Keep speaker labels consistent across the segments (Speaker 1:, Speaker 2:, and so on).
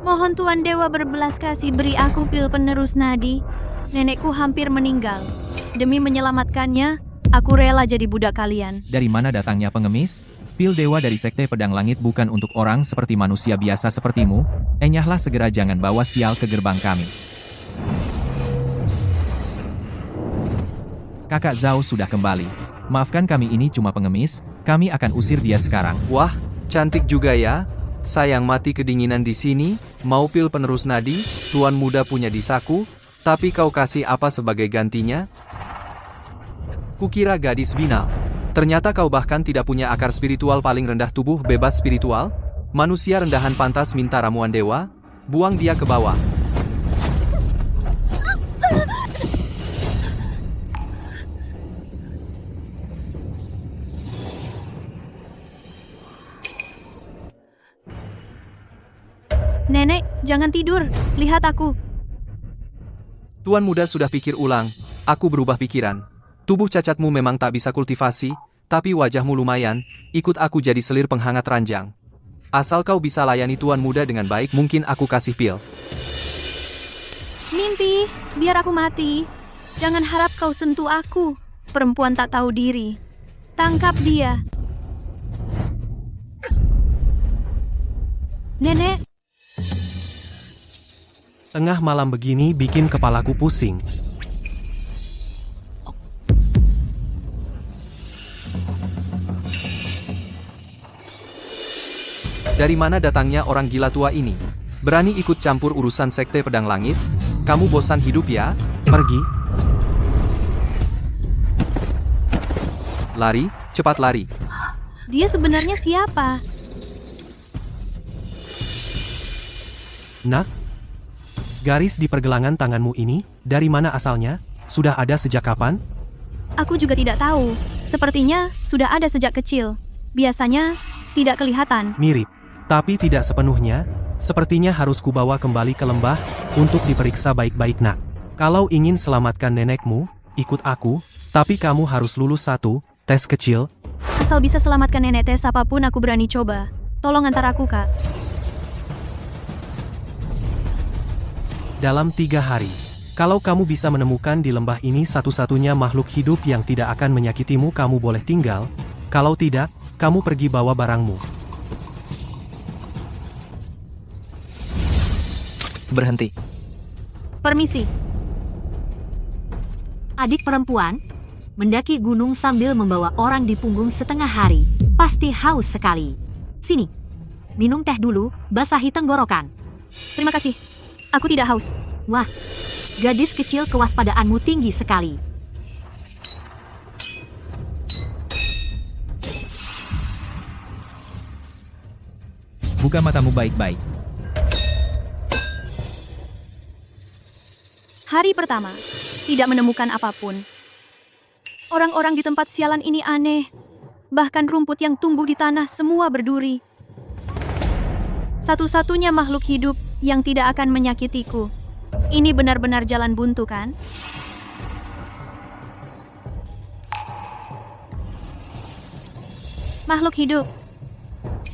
Speaker 1: Mohon Tuan Dewa berbelas kasih beri aku pil penerus nadi. Nenekku hampir meninggal. Demi menyelamatkannya, aku rela jadi budak kalian.
Speaker 2: Dari mana datangnya pengemis? Pil dewa dari Sekte Pedang Langit bukan untuk orang seperti manusia biasa sepertimu. Enyahlah segera, jangan bawa sial ke gerbang kami. Kakak Zhao sudah kembali. Maafkan kami, ini cuma pengemis, kami akan usir dia sekarang.
Speaker 3: Wah, cantik juga ya. Sayang mati kedinginan di sini, mau pil penerus nadi, tuan muda punya di saku, tapi kau kasih apa sebagai gantinya? Kukira gadis binal. Ternyata kau bahkan tidak punya akar spiritual, paling rendah tubuh bebas spiritual. Manusia rendahan pantas minta ramuan dewa, buang dia ke bawah.
Speaker 1: Nenek, jangan tidur. Lihat aku.
Speaker 3: Tuan muda sudah pikir ulang, aku berubah pikiran. Tubuh cacatmu memang tak bisa kultivasi, tapi wajahmu lumayan, ikut aku jadi selir penghangat ranjang. Asal kau bisa layani tuan muda dengan baik, mungkin aku kasih pil.
Speaker 1: Mimpi, biar aku mati. Jangan harap kau sentuh aku. Perempuan tak tahu diri. Tangkap dia. Nenek.
Speaker 4: Tengah malam begini bikin kepalaku pusing.
Speaker 3: Dari mana datangnya orang gila tua ini? Berani ikut campur urusan Sekte Pedang Langit? Kamu bosan hidup ya?
Speaker 4: Pergi.
Speaker 3: Lari, cepat lari.
Speaker 1: Dia sebenarnya siapa?
Speaker 4: Nak, garis di pergelangan tanganmu ini, dari mana asalnya? Sudah ada sejak kapan?
Speaker 1: Aku juga tidak tahu. Sepertinya sudah ada sejak kecil. Biasanya tidak kelihatan.
Speaker 4: Mirip, tapi tidak sepenuhnya. Sepertinya harus kubawa kembali ke lembah untuk diperiksa baik-baik, nak. Kalau ingin selamatkan nenekmu, ikut aku, tapi kamu harus lulus satu tes kecil.
Speaker 1: Asal bisa selamatkan nenek, tes apapun aku berani coba. Tolong antar aku, Kak.
Speaker 4: Dalam 3 hari. Kalau kamu bisa menemukan di lembah ini satu-satunya makhluk hidup yang tidak akan menyakitimu, kamu boleh tinggal. Kalau tidak, kamu pergi bawa barangmu.
Speaker 5: Berhenti.
Speaker 1: Permisi.
Speaker 6: Adik perempuan, mendaki gunung sambil membawa orang di punggung setengah hari, pasti haus sekali. Sini, minum teh dulu, basahi tenggorokan.
Speaker 1: Terima kasih. Aku tidak haus.
Speaker 6: Wah, gadis kecil, kewaspadaanmu tinggi sekali.
Speaker 2: Buka matamu baik-baik.
Speaker 1: Hari pertama, tidak menemukan apapun. Orang-orang di tempat sialan ini aneh. Bahkan rumput yang tumbuh di tanah semua berduri. Satu-satunya makhluk hidup yang tidak akan menyakitiku. Ini benar-benar jalan buntu, kan? Makhluk hidup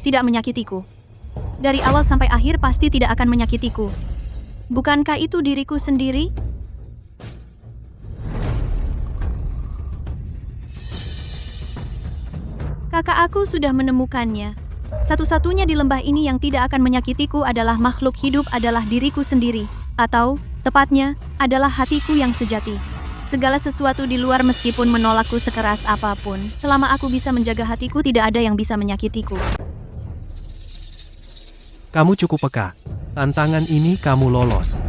Speaker 1: tidak menyakitiku. Dari awal sampai akhir pasti tidak akan menyakitiku. Bukankah itu diriku sendiri? Kakak aku sudah menemukannya. Satu-satunya di lembah ini yang tidak akan menyakitiku adalah makhluk hidup, adalah diriku sendiri. Atau, tepatnya, adalah hatiku yang sejati. Segala sesuatu di luar meskipun menolakku sekeras apapun, selama aku bisa menjaga hatiku, tidak ada yang bisa menyakitiku.
Speaker 4: Kamu cukup peka. Tantangan ini kamu lolos.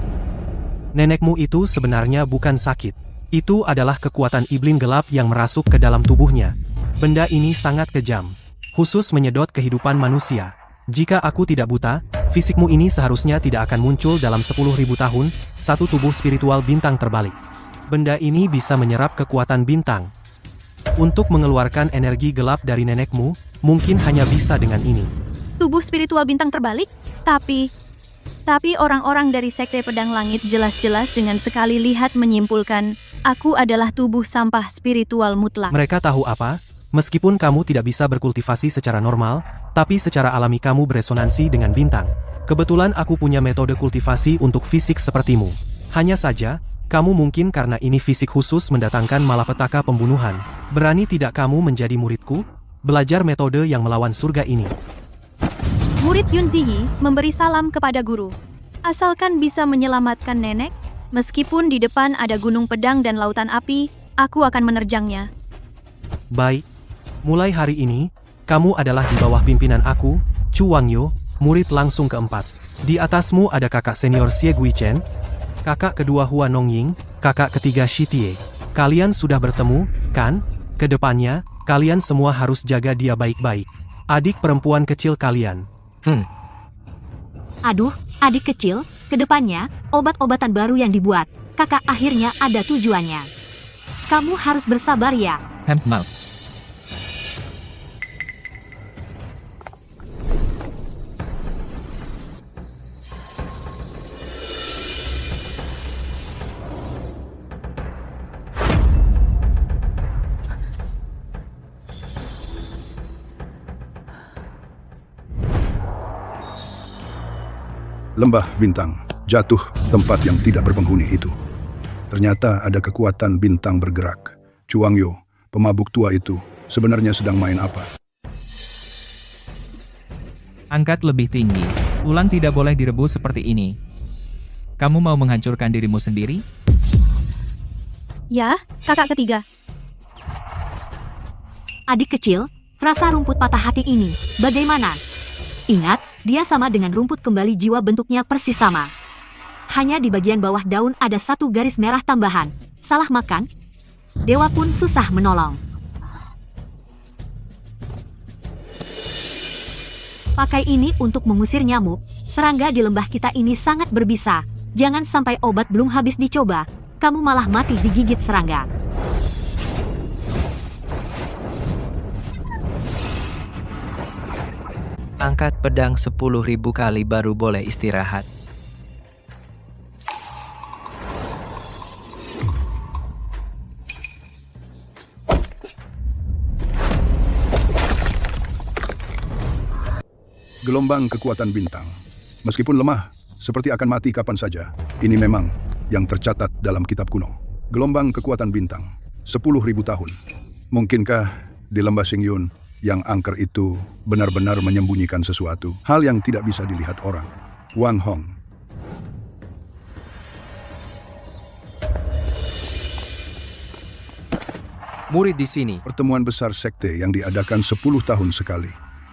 Speaker 4: Nenekmu itu sebenarnya bukan sakit. Itu adalah kekuatan iblis gelap yang merasuk ke dalam tubuhnya. Benda ini sangat kejam. Khusus menyedot kehidupan manusia. Jika aku tidak buta, fisikmu ini seharusnya tidak akan muncul dalam 10.000 tahun, satu tubuh spiritual bintang terbalik. Benda ini bisa menyerap kekuatan bintang. Untuk mengeluarkan energi gelap dari nenekmu, mungkin hanya bisa dengan ini.
Speaker 1: Tubuh spiritual bintang terbalik? Tapi orang-orang dari Sekte Pedang Langit jelas-jelas dengan sekali lihat menyimpulkan, aku adalah tubuh sampah spiritual mutlak.
Speaker 4: Mereka tahu apa? Meskipun kamu tidak bisa berkultivasi secara normal, tapi secara alami kamu beresonansi dengan bintang. Kebetulan aku punya metode kultivasi untuk fisik sepertimu. Hanya saja, kamu mungkin karena ini fisik khusus mendatangkan malapetaka pembunuhan. Berani tidak kamu menjadi muridku? Belajar metode yang melawan surga ini.
Speaker 1: Murid Yun Ziyi memberi salam kepada guru. Asalkan bisa menyelamatkan nenek, meskipun di depan ada gunung pedang dan lautan api, aku akan menerjangnya.
Speaker 4: Baik. Mulai hari ini, kamu adalah di bawah pimpinan aku, Chu Wangyo, murid langsung keempat. Di atasmu ada kakak senior Xie Guichen, kakak kedua Hua Nongying, kakak ketiga Shi Tie. Kalian sudah bertemu, kan? Kedepannya, kalian semua harus jaga dia baik-baik. Adik perempuan kecil kalian.
Speaker 6: Aduh, adik kecil, kedepannya, obat-obatan baru yang dibuat, kakak akhirnya ada tujuannya. Kamu harus bersabar ya.
Speaker 2: Mal.
Speaker 5: Lembah Bintang, jatuh tempat yang tidak berpenghuni itu. Ternyata ada kekuatan bintang bergerak. Chu Wangyo, pemabuk tua itu, sebenarnya sedang main apa?
Speaker 2: Angkat lebih tinggi. Ulang tidak boleh direbus seperti ini. Kamu mau menghancurkan dirimu sendiri?
Speaker 1: Ya, kakak ketiga.
Speaker 6: Adik kecil, rasa rumput patah hati ini, bagaimana? Ingat, dia sama dengan rumput kembali jiwa bentuknya persis sama. Hanya di bagian bawah daun ada satu garis merah tambahan. Salah makan? Dewa pun susah menolong. Pakai ini untuk mengusir nyamuk. Serangga di lembah kita ini sangat berbisa. Jangan sampai obat belum habis dicoba, kamu malah mati digigit serangga.
Speaker 7: Angkat pedang 10.000 kali baru boleh istirahat.
Speaker 5: Gelombang kekuatan bintang. Meskipun lemah, seperti akan mati kapan saja. Ini memang yang tercatat dalam kitab kuno. Gelombang kekuatan bintang. 10.000 tahun. Mungkinkah di lembah Xingyun yang angker itu benar-benar menyembunyikan sesuatu? Hal yang tidak bisa dilihat orang. Wang Hong.
Speaker 3: Murid di sini.
Speaker 5: Pertemuan besar sekte yang diadakan 10 tahun sekali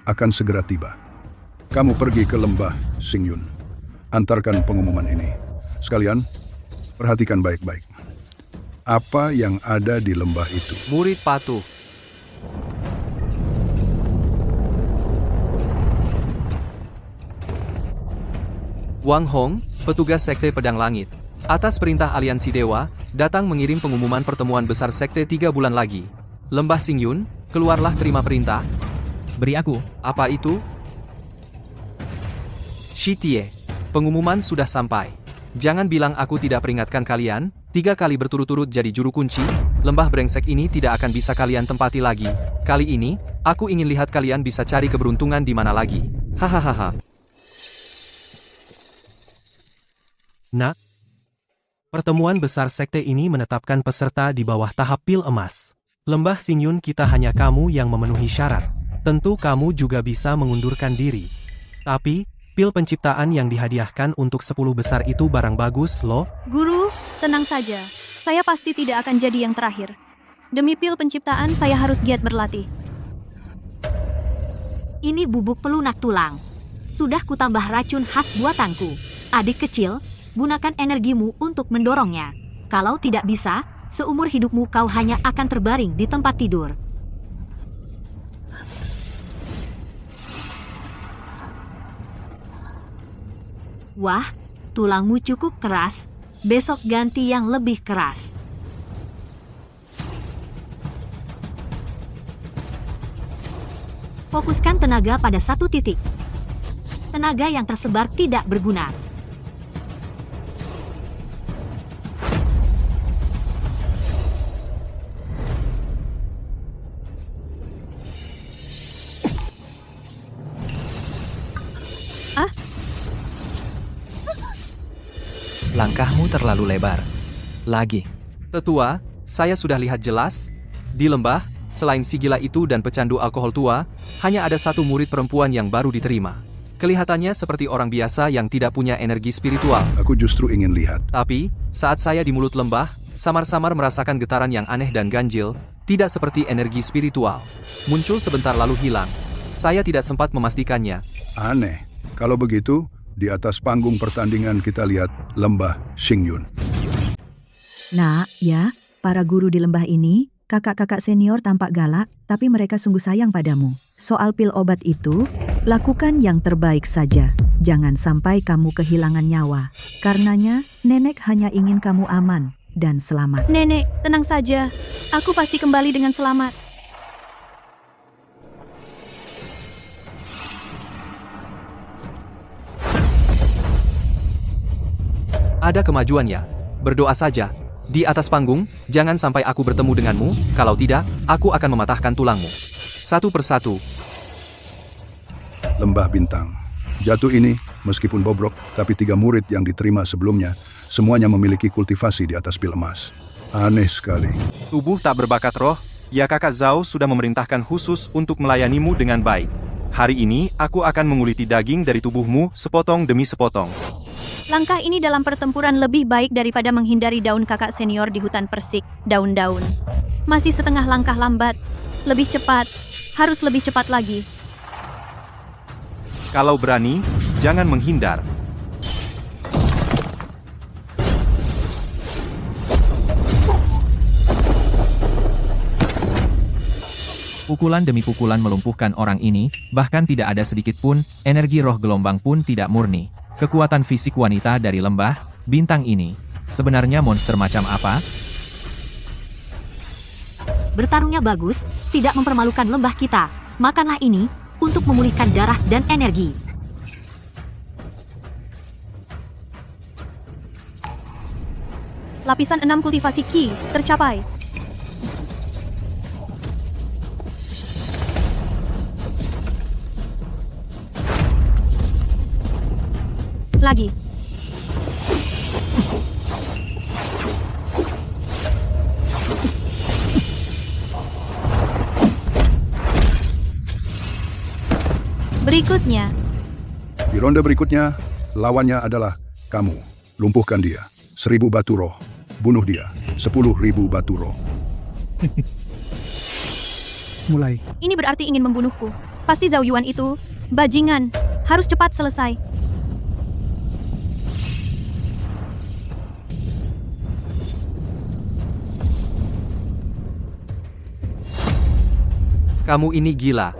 Speaker 5: akan segera tiba. Kamu pergi ke lembah Xingyun. Antarkan pengumuman ini. Sekalian, perhatikan baik-baik. Apa yang ada di lembah itu?
Speaker 3: Murid patuh. Wang Hong, petugas Sekte Pedang Langit. Atas perintah Aliansi Dewa, datang mengirim pengumuman pertemuan besar Sekte 3 bulan lagi. Lembah Xingyun, keluarlah terima perintah.
Speaker 2: Beri aku.
Speaker 3: Apa itu? Shi Tie, pengumuman sudah sampai. Jangan bilang aku tidak peringatkan kalian, 3 kali berturut-turut jadi juru kunci, lembah brengsek ini tidak akan bisa kalian tempati lagi. Kali ini, aku ingin lihat kalian bisa cari keberuntungan di mana lagi. Hahaha.
Speaker 4: Nak, pertemuan besar sekte ini menetapkan peserta di bawah tahap pil emas. Lembah Xingyun kita hanya kamu yang memenuhi syarat. Tentu kamu juga bisa mengundurkan diri. Tapi, pil penciptaan yang dihadiahkan untuk 10 besar itu barang bagus loh.
Speaker 1: Guru, tenang saja. Saya pasti tidak akan jadi yang terakhir. Demi pil penciptaan, saya harus giat berlatih.
Speaker 6: Ini bubuk pelunak tulang. Sudah kutambah racun khas buatanku. Adik kecil, gunakan energimu untuk mendorongnya. Kalau tidak bisa, seumur hidupmu kau hanya akan terbaring di tempat tidur. Wah, tulangmu cukup keras. Besok ganti yang lebih keras. Fokuskan tenaga pada satu titik. Tenaga yang tersebar tidak berguna.
Speaker 7: Langkahmu terlalu lebar. Lagi.
Speaker 3: Tetua, saya sudah lihat jelas. Di lembah, selain si gila itu dan pecandu alkohol tua, hanya ada satu murid perempuan yang baru diterima. Kelihatannya seperti orang biasa yang tidak punya energi spiritual.
Speaker 5: Aku justru ingin lihat.
Speaker 3: Tapi, saat saya di mulut lembah, samar-samar merasakan getaran yang aneh dan ganjil, tidak seperti energi spiritual. Muncul sebentar lalu hilang. Saya tidak sempat memastikannya.
Speaker 5: Aneh. Kalau begitu, di atas panggung pertandingan kita lihat lembah Xingyun.
Speaker 8: Nak, ya, para guru di lembah ini, kakak-kakak senior tampak galak, tapi mereka sungguh sayang padamu. Soal pil obat itu, lakukan yang terbaik saja. Jangan sampai kamu kehilangan nyawa. Karenanya, nenek hanya ingin kamu aman dan selamat.
Speaker 1: Nenek, tenang saja. Aku pasti kembali dengan selamat.
Speaker 3: Ada kemajuannya. Berdoa saja. Di atas panggung, jangan sampai aku bertemu denganmu, kalau tidak, aku akan mematahkan tulangmu. Satu persatu.
Speaker 5: Lembah Bintang. Jatuh ini, meskipun bobrok, tapi 3 murid yang diterima sebelumnya, semuanya memiliki kultivasi di atas pil emas. Aneh sekali.
Speaker 4: Tubuh tak berbakat roh, ya kakak Zhao sudah memerintahkan khusus untuk melayanimu dengan baik. Hari ini, aku akan menguliti daging dari tubuhmu sepotong demi sepotong.
Speaker 1: Langkah ini dalam pertempuran lebih baik daripada menghindari daun kakak senior di hutan persik, daun-daun. Masih setengah langkah lambat. Lebih cepat. Harus lebih cepat lagi.
Speaker 4: Kalau berani, jangan menghindar.
Speaker 2: Pukulan demi pukulan melumpuhkan orang ini, bahkan tidak ada sedikit pun, energi roh gelombang pun tidak murni. Kekuatan fisik wanita dari lembah, bintang ini, sebenarnya monster macam apa?
Speaker 6: Bertarungnya bagus, tidak mempermalukan lembah kita. Makanlah ini, untuk memulihkan darah dan energi.
Speaker 1: Lapisan 6 kultivasi Qi tercapai. Lagi. Berikutnya.
Speaker 5: Di ronde berikutnya, lawannya adalah kamu. Lumpuhkan dia. 1000 batu roh. Bunuh dia. 10.000 batu roh.
Speaker 9: Mulai.
Speaker 1: Ini berarti ingin membunuhku. Pasti Zhao Yuan itu. Bajingan. Harus cepat selesai.
Speaker 3: Kamu ini gila.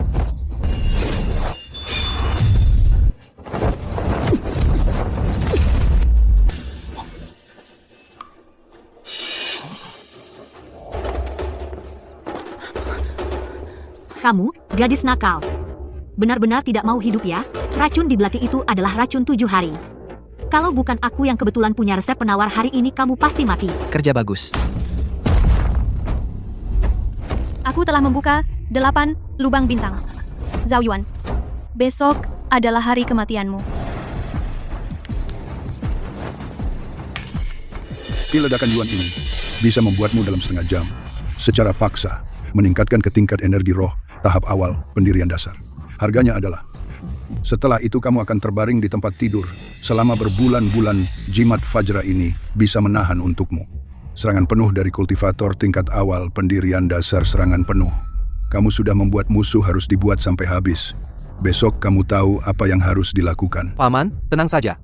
Speaker 6: Kamu, gadis nakal. Benar-benar tidak mau hidup ya? Racun di belati itu adalah racun 7 hari. Kalau bukan aku yang kebetulan punya resep penawar hari ini, kamu pasti mati.
Speaker 7: Kerja bagus.
Speaker 1: Aku telah membuka 8 lubang bintang. Zhao Yuan, besok adalah hari kematianmu.
Speaker 5: Pil ledakan Yuan ini bisa membuatmu dalam setengah jam, secara paksa, meningkatkan ke tingkat energi roh tahap awal pendirian dasar. Harganya adalah, setelah itu kamu akan terbaring di tempat tidur selama berbulan-bulan. Jimat Fajra ini bisa menahan untukmu serangan penuh dari kultivator tingkat awal pendirian dasar. Serangan penuh. Kamu sudah membuat musuh harus dibuat sampai habis. Besok kamu tahu apa yang harus dilakukan.
Speaker 3: Paman, tenang saja.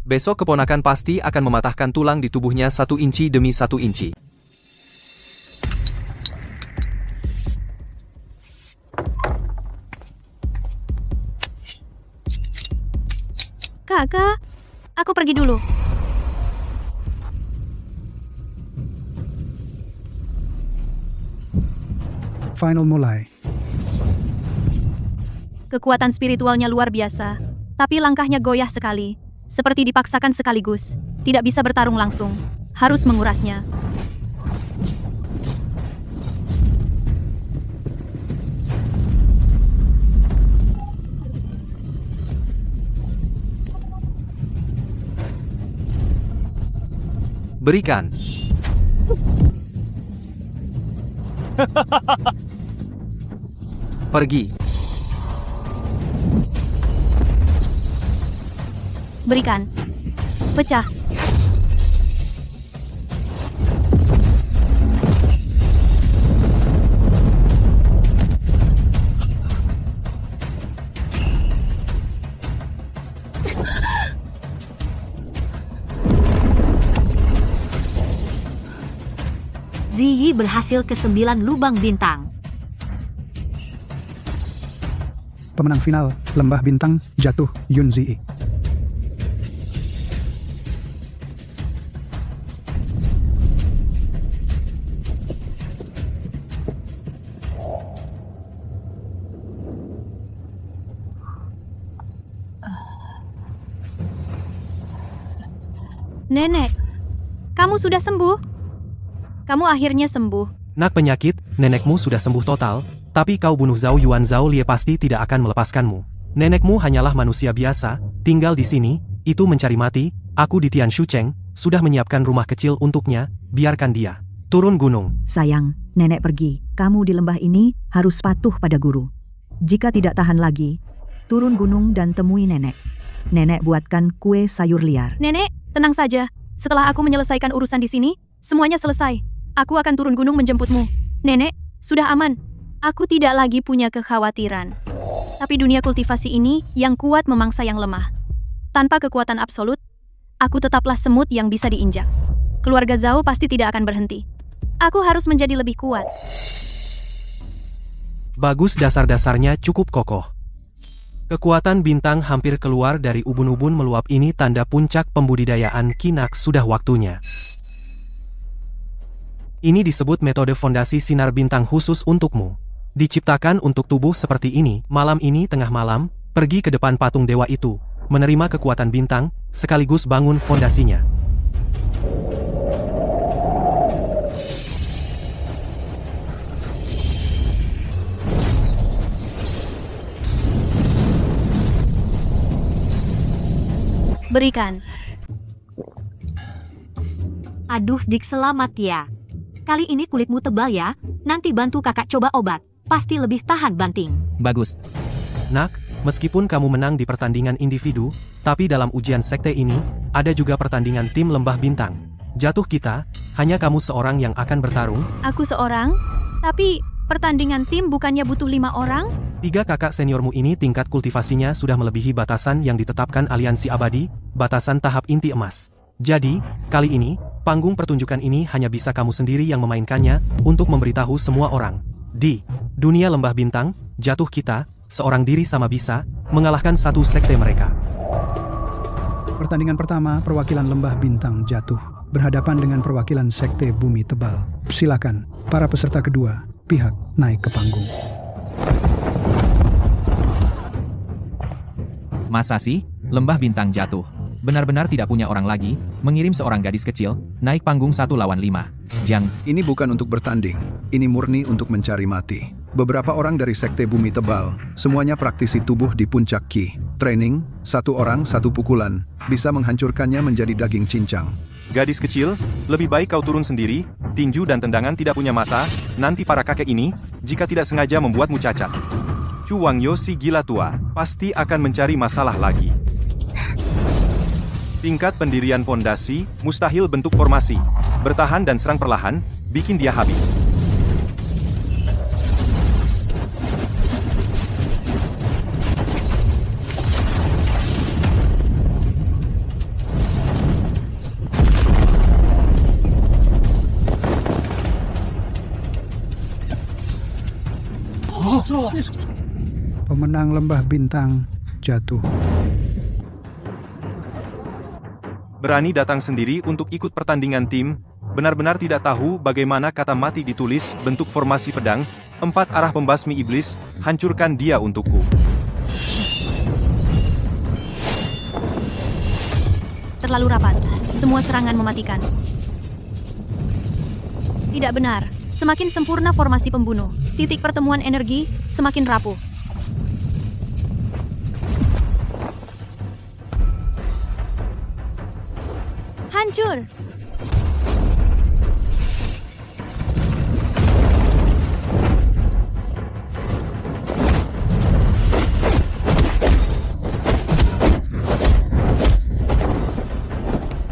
Speaker 3: Besok keponakan pasti akan mematahkan tulang di tubuhnya 1 inci demi 1 inci.
Speaker 1: Kakak, aku pergi dulu.
Speaker 9: Final mulai.
Speaker 1: Kekuatan spiritualnya luar biasa, tapi langkahnya goyah sekali. Seperti dipaksakan sekaligus. Tidak bisa bertarung langsung. Harus mengurasnya.
Speaker 3: Berikan. Pergi.
Speaker 1: Berikan. Pecah.
Speaker 6: Ziyi berhasil ke 9 lubang bintang.
Speaker 9: Pemenang final Lembah Bintang jatuh Yun Ziyi.
Speaker 1: Nenek, kamu sudah sembuh? Kamu akhirnya sembuh.
Speaker 4: Nak penyakit, nenekmu sudah sembuh total, tapi kau bunuh Zhao Yuan Zhao Lie pasti tidak akan melepaskanmu. Nenekmu hanyalah manusia biasa, tinggal di sini, itu mencari mati, aku di Tian Shucheng, sudah menyiapkan rumah kecil untuknya, biarkan dia. Turun gunung.
Speaker 8: Sayang, nenek pergi. Kamu di lembah ini harus patuh pada guru. Jika tidak tahan lagi, turun gunung dan temui nenek. Nenek buatkan kue sayur liar.
Speaker 1: Nenek, tenang saja. Setelah aku menyelesaikan urusan di sini, semuanya selesai. Aku akan turun gunung menjemputmu. Nenek, sudah aman. Aku tidak lagi punya kekhawatiran. Tapi dunia kultivasi ini yang kuat memangsa yang lemah. Tanpa kekuatan absolut, aku tetaplah semut yang bisa diinjak. Keluarga Zhao pasti tidak akan berhenti. Aku harus menjadi lebih kuat.
Speaker 4: Bagus, dasar-dasarnya cukup kokoh. Kekuatan bintang hampir keluar dari ubun-ubun meluap ini tanda puncak pembudidayaan kinak sudah waktunya. Ini disebut metode fondasi sinar bintang khusus untukmu. Diciptakan untuk tubuh seperti ini, malam ini tengah malam, pergi ke depan patung dewa itu, menerima kekuatan bintang, sekaligus bangun fondasinya.
Speaker 1: Berikan.
Speaker 6: Aduh dik, selamat ya. Kali ini kulitmu tebal ya, nanti bantu kakak coba obat, pasti lebih tahan banting.
Speaker 2: Bagus.
Speaker 4: Nak, meskipun kamu menang di pertandingan individu, tapi dalam ujian sekte ini, ada juga pertandingan tim lembah bintang. Jatuh kita, hanya kamu seorang yang akan bertarung.
Speaker 1: Aku seorang, tapi pertandingan tim bukannya butuh 5 orang?
Speaker 4: 3 kakak seniormu ini tingkat kultivasinya sudah melebihi batasan yang ditetapkan aliansi abadi, batasan tahap inti emas. Jadi, kali ini, panggung pertunjukan ini hanya bisa kamu sendiri yang memainkannya, untuk memberitahu semua orang. Di dunia lembah bintang, jatuh kita, seorang diri sama bisa, mengalahkan satu sekte mereka.
Speaker 9: Pertandingan pertama, perwakilan Lembah Bintang jatuh berhadapan dengan perwakilan Sekte Bumi Tebal. Silakan, para peserta kedua, pihak naik ke panggung.
Speaker 2: Masa sih, lembah bintang jatuh? Benar-benar tidak punya orang lagi, mengirim seorang gadis kecil, naik panggung 1 lawan 5. Jang,
Speaker 5: Ini bukan untuk bertanding, ini murni untuk mencari mati. Beberapa orang dari Sekte Bumi Tebal, semuanya praktisi tubuh di puncak Qi. Training, 1 orang 1 pukulan, bisa menghancurkannya menjadi daging cincang.
Speaker 10: Gadis kecil, lebih baik kau turun sendiri, tinju dan tendangan tidak punya mata, nanti para kakek ini, jika tidak sengaja membuatmu cacat. Chu Wangyo si gila tua, pasti akan mencari masalah lagi. Tingkat pendirian fondasi, mustahil bentuk formasi. Bertahan dan serang perlahan, bikin dia habis.
Speaker 9: Pemenang Lembah Bintang jatuh.
Speaker 10: Berani datang sendiri untuk ikut pertandingan tim, benar-benar tidak tahu bagaimana kata mati ditulis, bentuk formasi pedang, 4 arah pembasmi iblis, hancurkan dia untukku.
Speaker 1: Terlalu rapat. Semua serangan mematikan. Tidak benar. Semakin sempurna formasi pembunuh, titik pertemuan energi semakin rapuh. Hancur!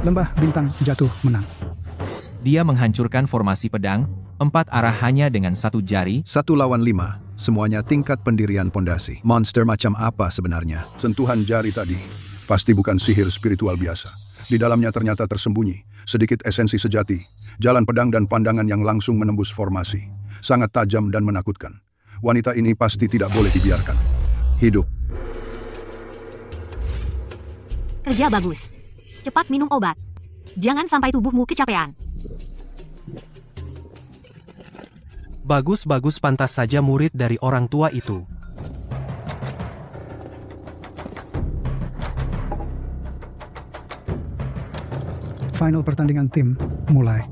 Speaker 9: Lembah bintang jatuh menang.
Speaker 2: Dia menghancurkan formasi pedang, 4 arah hanya dengan 1 jari.
Speaker 5: 1 lawan 5, semuanya tingkat pendirian pondasi. Monster macam apa sebenarnya? Sentuhan jari tadi pasti bukan sihir spiritual biasa. Di dalamnya ternyata tersembunyi sedikit esensi sejati, jalan pedang dan pandangan yang langsung menembus formasi. Sangat tajam dan menakutkan. Wanita ini pasti tidak boleh dibiarkan hidup.
Speaker 6: Kerja bagus. Cepat minum obat. Jangan sampai tubuhmu kecapean.
Speaker 4: Bagus-bagus, pantas saja murid dari orang tua itu.
Speaker 9: Final pertandingan tim mulai.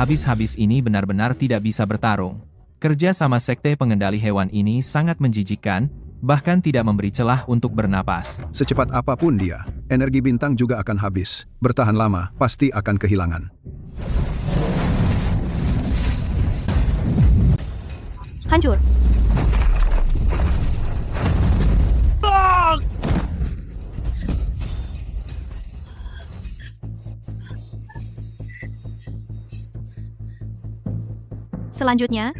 Speaker 2: Habis-habis ini benar-benar tidak bisa bertarung. Kerja sama sekte pengendali hewan ini sangat menjijikkan, bahkan tidak memberi celah untuk bernapas.
Speaker 5: Secepat apapun dia, energi bintang juga akan habis. Bertahan lama, pasti akan kehilangan.
Speaker 1: Hancur. Selanjutnya,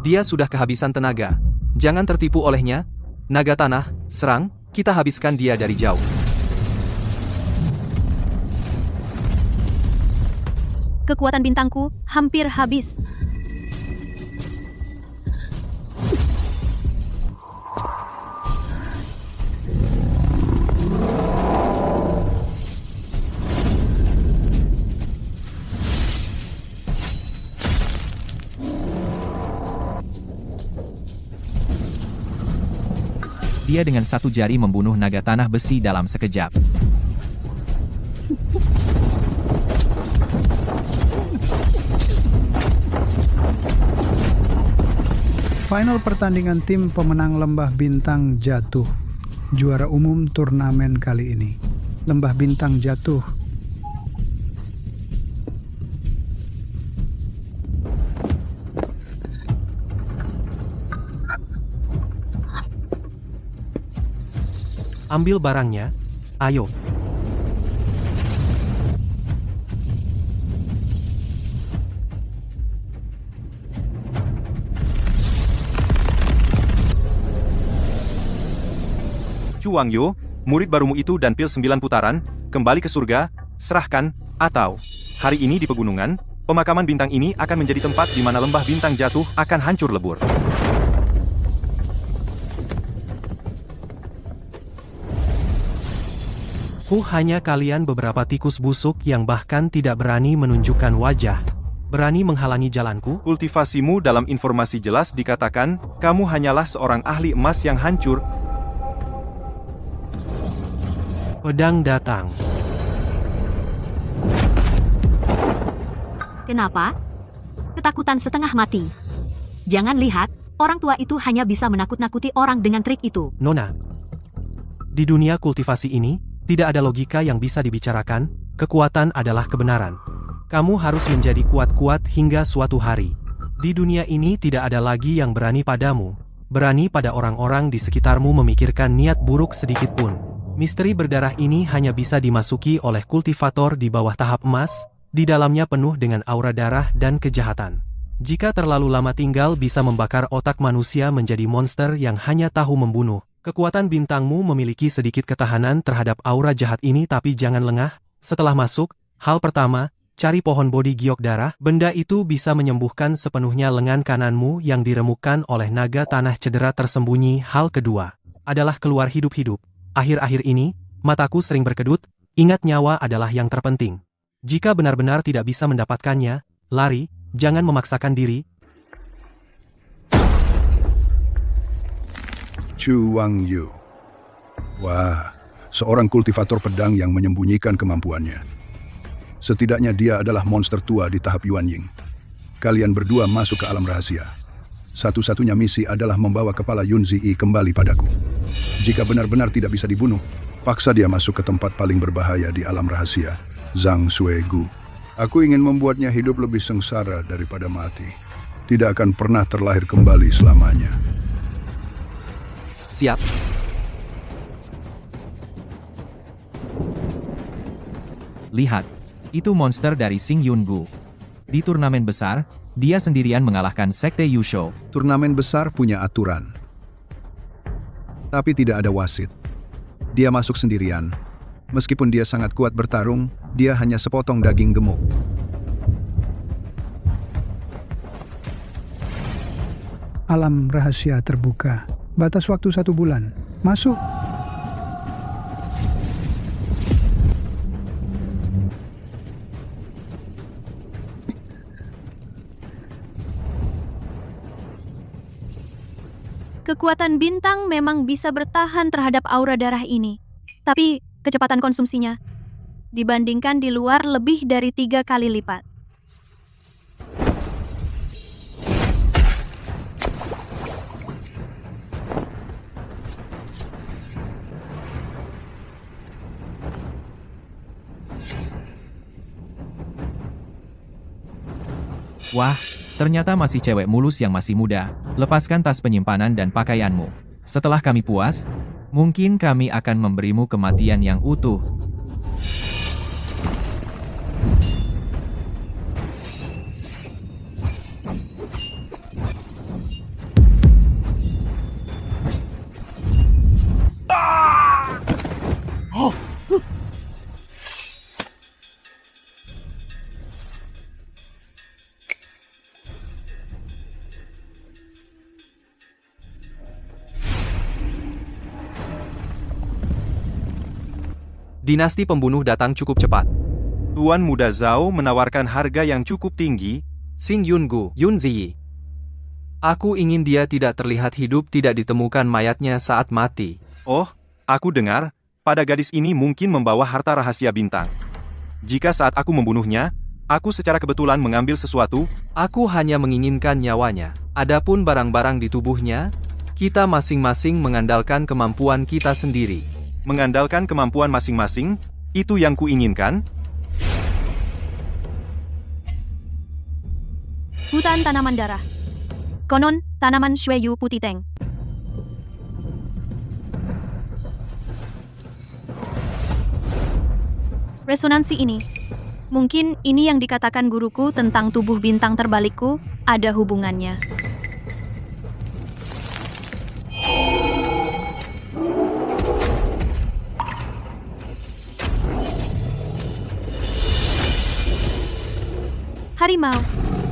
Speaker 3: Dia sudah kehabisan tenaga. Jangan tertipu olehnya. Naga tanah, serang, kita habiskan dia dari jauh.
Speaker 1: kekuatan bintangku hampir habis.
Speaker 2: Dia dengan 1 jari membunuh naga tanah besi dalam sekejap.
Speaker 9: Final pertandingan tim pemenang Lembah Bintang jatuh. Juara umum turnamen kali ini. Lembah Bintang jatuh.
Speaker 4: Ambil barangnya, ayo.
Speaker 10: Chu Wangyo, murid barumu itu dan pil 9 putaran, kembali ke surga, serahkan, atau hari ini di pegunungan, pemakaman bintang ini akan menjadi tempat di mana lembah bintang jatuh akan hancur lebur.
Speaker 4: Hanya kalian beberapa tikus busuk yang bahkan tidak berani menunjukkan wajah. Berani menghalangi jalanku?
Speaker 10: Kultivasimu dalam informasi jelas dikatakan, kamu hanyalah seorang ahli emas yang hancur.
Speaker 4: Pedang datang.
Speaker 6: Kenapa? Ketakutan setengah mati. Jangan lihat, orang tua itu hanya bisa menakut-nakuti orang dengan trik itu.
Speaker 4: Nona, di dunia kultivasi ini, tidak ada logika yang bisa dibicarakan, kekuatan adalah kebenaran. Kamu harus menjadi kuat-kuat hingga suatu hari. Di dunia ini tidak ada lagi yang berani padamu. Berani pada orang-orang di sekitarmu memikirkan niat buruk sedikit pun. Misteri berdarah ini hanya bisa dimasuki oleh kultivator di bawah tahap emas, di dalamnya penuh dengan aura darah dan kejahatan. Jika terlalu lama tinggal bisa membakar otak manusia menjadi monster yang hanya tahu membunuh. Kekuatan bintangmu memiliki sedikit ketahanan terhadap aura jahat ini, tapi jangan lengah. Setelah masuk, hal pertama, cari pohon bodi giok darah. Benda itu bisa menyembuhkan sepenuhnya lengan kananmu yang diremukkan oleh naga tanah cedera tersembunyi. Hal kedua, adalah keluar hidup-hidup. Akhir-akhir ini, mataku sering berkedut, ingat nyawa adalah yang terpenting. Jika benar-benar tidak bisa mendapatkannya, lari, jangan memaksakan diri.
Speaker 5: Chu Wangyo. Wah, seorang kultivator pedang yang menyembunyikan kemampuannya. Setidaknya dia adalah monster tua di tahap Yuanying. Kalian berdua masuk ke alam rahasia. Satu-satunya misi adalah membawa kepala Yun Ziyi kembali padaku. Jika benar-benar tidak bisa dibunuh, paksa dia masuk ke tempat paling berbahaya di alam rahasia, Zhang Suegu. Aku ingin membuatnya hidup lebih sengsara daripada mati. Tidak akan pernah terlahir kembali selamanya.
Speaker 3: Siap.
Speaker 2: Lihat, itu monster dari Xing Yungu. Di turnamen besar, dia sendirian mengalahkan Sekte Yusho.
Speaker 11: Turnamen besar punya aturan. Tapi tidak ada wasit. Dia masuk sendirian. Meskipun dia sangat kuat bertarung, dia hanya sepotong daging gemuk.
Speaker 9: Alam rahasia terbuka. Batas waktu 1 bulan. Masuk.
Speaker 1: Kekuatan bintang memang bisa bertahan terhadap aura darah ini. Tapi, kecepatan konsumsinya dibandingkan di luar lebih dari 3 kali lipat.
Speaker 2: Wah, ternyata masih cewek mulus yang masih muda. Lepaskan tas penyimpanan dan pakaianmu. Setelah kami puas, mungkin kami akan memberimu kematian yang utuh.
Speaker 3: Dinasti pembunuh datang cukup cepat.
Speaker 10: Tuan Muda Zhao menawarkan harga yang cukup tinggi.
Speaker 3: Xing Yungu, Yun Ziyi. Aku ingin dia tidak terlihat hidup, tidak ditemukan mayatnya saat mati.
Speaker 10: Oh, aku dengar, pada gadis ini mungkin membawa harta rahasia bintang. Jika saat aku membunuhnya, aku secara kebetulan mengambil sesuatu.
Speaker 3: Aku hanya menginginkan nyawanya. Adapun barang-barang di tubuhnya, kita masing-masing mengandalkan kemampuan kita sendiri.
Speaker 10: Mengandalkan kemampuan masing-masing, itu yang kuinginkan.
Speaker 1: Hutan tanaman darah. Konon, tanaman Shueyu Putih Teng. Resonansi ini. Mungkin ini yang dikatakan guruku tentang tubuh bintang terbalikku, ada hubungannya. Harimau.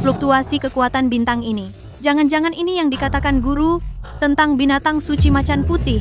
Speaker 1: Fluktuasi kekuatan bintang ini. Jangan-jangan ini yang dikatakan guru tentang binatang suci macan putih.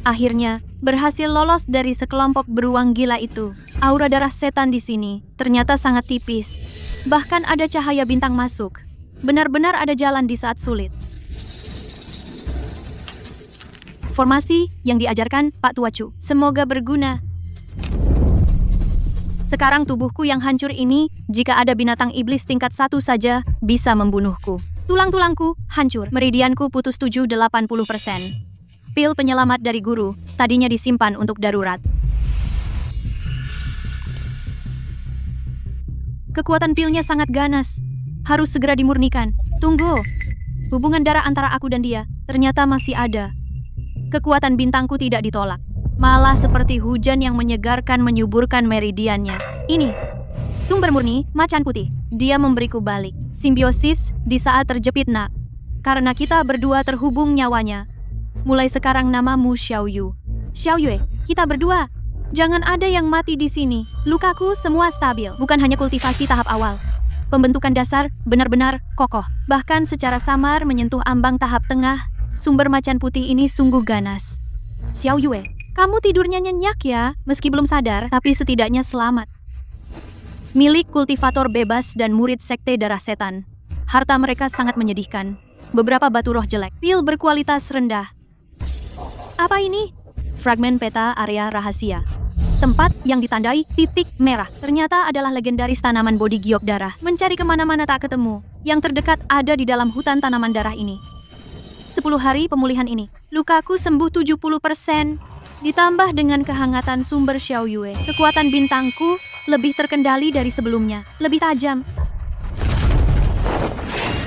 Speaker 1: Akhirnya, berhasil lolos dari sekelompok beruang gila itu. Aura darah setan di sini ternyata sangat tipis. Bahkan ada cahaya bintang masuk. Benar-benar ada jalan di saat sulit. Formasi yang diajarkan Pak Tuacu. Semoga berguna. Sekarang tubuhku yang hancur ini, jika ada binatang iblis tingkat 1 saja, bisa membunuhku. Tulang-tulangku hancur. Meridianku putus 80%. Pil penyelamat dari guru, tadinya disimpan untuk darurat. Kekuatan pilnya sangat ganas. Harus segera dimurnikan. Tunggu. Hubungan darah antara aku dan dia ternyata masih ada. Kekuatan bintangku tidak ditolak. Malah seperti hujan yang menyegarkan menyuburkan meridiannya. Ini. Sumber murni, macan putih. Dia memberiku balik. Simbiosis di saat terjepit nak. Karena kita berdua terhubung nyawanya. Mulai sekarang namamu Xiaoyu. Xiaoyue, kita berdua Jangan ada yang mati di sini. Lukaku semua stabil, bukan hanya kultivasi tahap awal. Pembentukan dasar benar-benar kokoh. Bahkan secara samar menyentuh ambang tahap tengah, sumber macan putih ini sungguh ganas. Xiao Yue, kamu tidurnya nyenyak ya, meski belum sadar, tapi setidaknya selamat. Milik kultivator bebas dan murid sekte darah setan. Harta mereka sangat menyedihkan. Beberapa batu roh jelek, pil berkualitas rendah. Apa ini? Fragmen peta area rahasia. Tempat yang ditandai titik merah. Ternyata adalah legendaris tanaman bodi giok darah. Mencari kemana-mana tak ketemu. Yang terdekat ada di dalam hutan tanaman darah ini. 10 hari pemulihan ini. Lukaku sembuh 70%. Ditambah dengan kehangatan sumber Xiao Yue. Kekuatan bintangku lebih terkendali dari sebelumnya. Lebih tajam.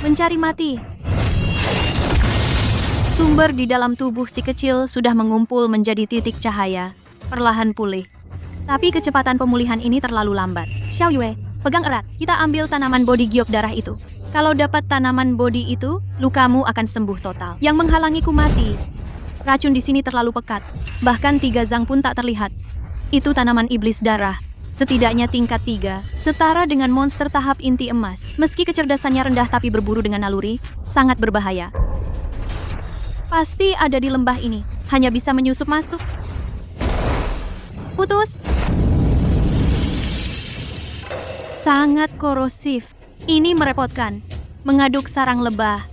Speaker 1: Mencari mati. Sumber di dalam tubuh si kecil sudah mengumpul menjadi titik cahaya. Perlahan pulih. Tapi kecepatan pemulihan ini terlalu lambat. Xiao Yue, pegang erat. Kita ambil tanaman bodi giok darah itu. Kalau dapat tanaman bodi itu, lukamu akan sembuh total. Yang menghalangiku mati. Racun di sini terlalu pekat. Bahkan 3 zang pun tak terlihat. Itu tanaman iblis darah. Setidaknya tingkat 3, setara dengan monster tahap inti emas. Meski kecerdasannya rendah tapi berburu dengan naluri, sangat berbahaya. Pasti ada di lembah ini. Hanya bisa menyusup masuk. Putus. Sangat korosif. Ini merepotkan. Mengaduk sarang lebah.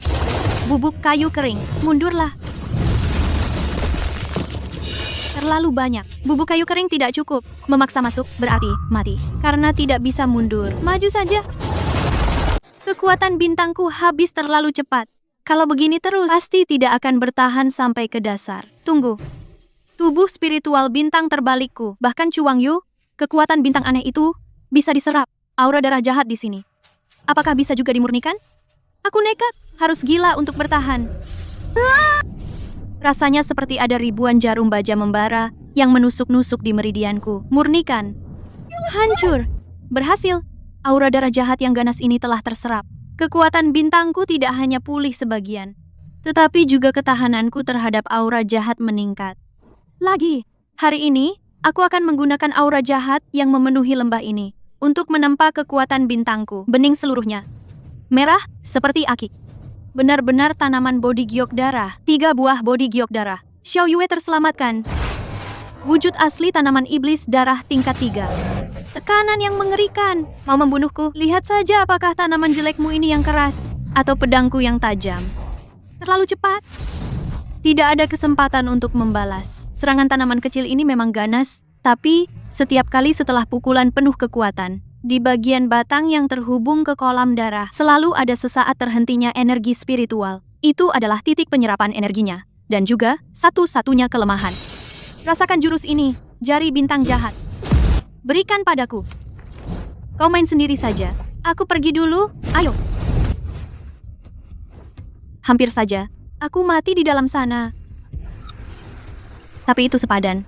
Speaker 1: Bubuk kayu kering. Mundurlah. Terlalu banyak. Bubuk kayu kering tidak cukup. Memaksa masuk berarti mati. Karena tidak bisa mundur. Maju saja. Kekuatan bintangku habis terlalu cepat. Kalau begini terus, pasti tidak akan bertahan sampai ke dasar. Tunggu. Tubuh spiritual bintang terbalikku. Bahkan Chuang Yu, kekuatan bintang aneh itu bisa diserap. Aura darah jahat di sini. Apakah bisa juga dimurnikan? Aku nekat. Harus gila untuk bertahan. Rasanya seperti ada ribuan jarum baja membara yang menusuk-nusuk di meridianku. Murnikan. Hancur. Berhasil. Aura darah jahat yang ganas ini telah terserap. Kekuatan bintangku tidak hanya pulih sebagian, tetapi juga ketahananku terhadap aura jahat meningkat. Lagi, hari ini, aku akan menggunakan aura jahat yang memenuhi lembah ini untuk menempa kekuatan bintangku. Bening seluruhnya. Merah, seperti aki. Benar-benar tanaman bodi giok darah. 3 buah bodi giok darah. Xiao Yue terselamatkan. Wujud asli tanaman iblis darah tingkat 3. Tekanan yang mengerikan. Mau membunuhku? Lihat saja apakah tanaman jelekmu ini yang keras atau pedangku yang tajam. Terlalu cepat. Tidak ada kesempatan untuk membalas. Serangan tanaman kecil ini memang ganas, tapi setiap kali setelah pukulan penuh kekuatan, di bagian batang yang terhubung ke kolam darah, selalu ada sesaat terhentinya energi spiritual. Itu adalah titik penyerapan energinya. Dan juga satu-satunya kelemahan. Rasakan jurus ini, jari bintang jahat. Berikan padaku. Kau main sendiri saja. Aku pergi dulu. Ayo. Hampir saja. Aku mati di dalam sana. Tapi itu sepadan.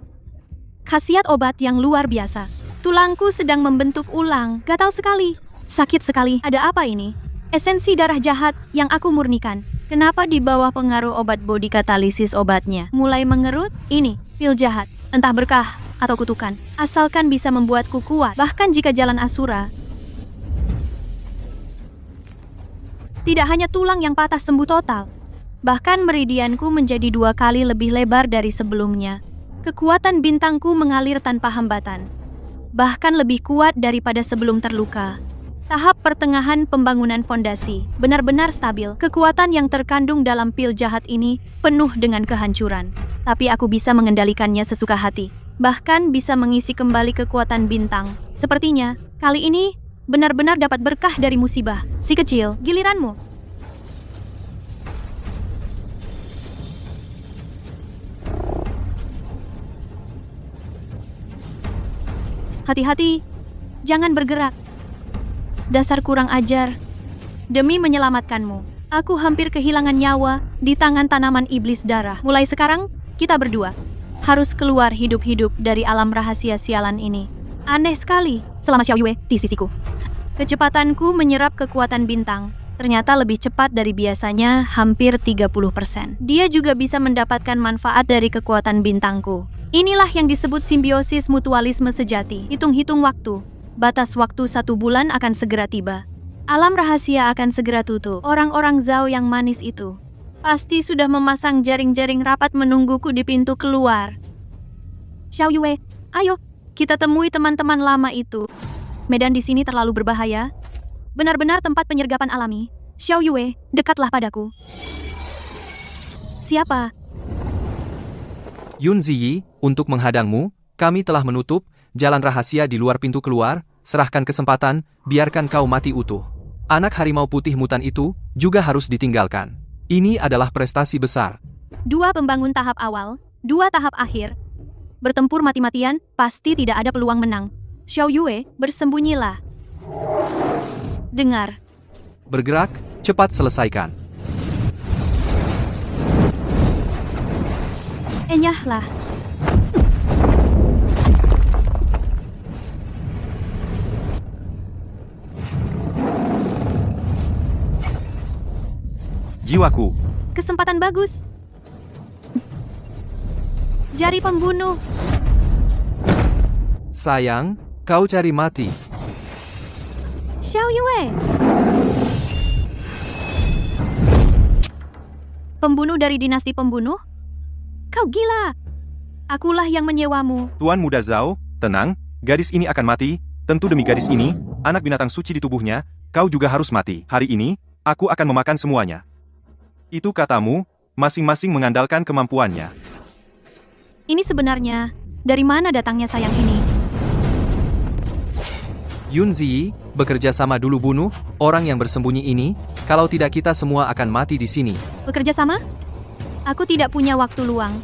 Speaker 1: Khasiat obat yang luar biasa. Tulangku sedang membentuk ulang. Gatal sekali. Sakit sekali. Ada apa ini? Esensi darah jahat yang aku murnikan. Kenapa di bawah pengaruh obat bodi katalisis obatnya mulai mengerut? Ini, pil jahat. Entah berkah atau kutukan, asalkan bisa membuatku kuat, bahkan jika jalan Asura. Tidak hanya tulang yang patah sembuh total, bahkan meridianku menjadi 2 kali lebih lebar dari sebelumnya. Kekuatan bintangku mengalir tanpa hambatan, bahkan lebih kuat daripada sebelum terluka. Tahap pertengahan pembangunan fondasi, benar-benar stabil. Kekuatan yang terkandung dalam pil jahat ini penuh dengan kehancuran, tapi aku bisa mengendalikannya sesuka hati. Bahkan bisa mengisi kembali kekuatan bintang. Sepertinya, kali ini benar-benar dapat berkah dari musibah. Si kecil, giliranmu. Hati-hati, jangan bergerak. Dasar kurang ajar. Demi menyelamatkanmu, aku hampir kehilangan nyawa di tangan tanaman iblis darah. Mulai sekarang, kita berdua harus keluar hidup-hidup dari alam rahasia sialan ini. Aneh sekali, selama Xiao Yue di sisiku. Kecepatanku menyerap kekuatan bintang. Ternyata lebih cepat dari biasanya, hampir 30%. Dia juga bisa mendapatkan manfaat dari kekuatan bintangku. Inilah yang disebut simbiosis mutualisme sejati. Hitung-hitung waktu. Batas waktu 1 bulan akan segera tiba. Alam rahasia akan segera tutup. Orang-orang Zhao yang manis itu pasti sudah memasang jaring-jaring rapat menungguku di pintu keluar. Xiao Yue, ayo, kita temui teman-teman lama itu. Medan di sini terlalu berbahaya. Benar-benar tempat penyergapan alami. Xiao Yue, dekatlah padaku. Siapa?
Speaker 3: Yun Ziyi, untuk menghadangmu, kami telah menutup jalan rahasia di luar pintu keluar, serahkan kesempatan, biarkan kau mati utuh. Anak harimau putih mutan itu juga harus ditinggalkan. Ini adalah prestasi besar.
Speaker 1: 2 pembangun tahap awal, 2 tahap akhir. Bertempur mati-matian, pasti tidak ada peluang menang. Xiao Yue, bersembunyilah. Dengar.
Speaker 3: Bergerak, cepat selesaikan.
Speaker 1: Enyahlah.
Speaker 10: Jiwaku.
Speaker 1: Kesempatan bagus. Jari pembunuh.
Speaker 3: Sayang, kau cari mati.
Speaker 1: Xiao Yue. Pembunuh dari dinasti pembunuh? Kau gila. Akulah yang menyewamu.
Speaker 10: Tuan Muda Zhao, tenang, gadis ini akan mati, tentu demi gadis ini, anak binatang suci di tubuhnya, kau juga harus mati. Hari ini, aku akan memakan semuanya. Itu katamu, masing-masing mengandalkan kemampuannya.
Speaker 1: Ini sebenarnya, dari mana datangnya sayang ini?
Speaker 3: Yun Ziyi, bekerja sama dulu bunuh orang yang bersembunyi ini, kalau tidak kita semua akan mati di sini.
Speaker 1: Bekerja sama? Aku tidak punya waktu luang.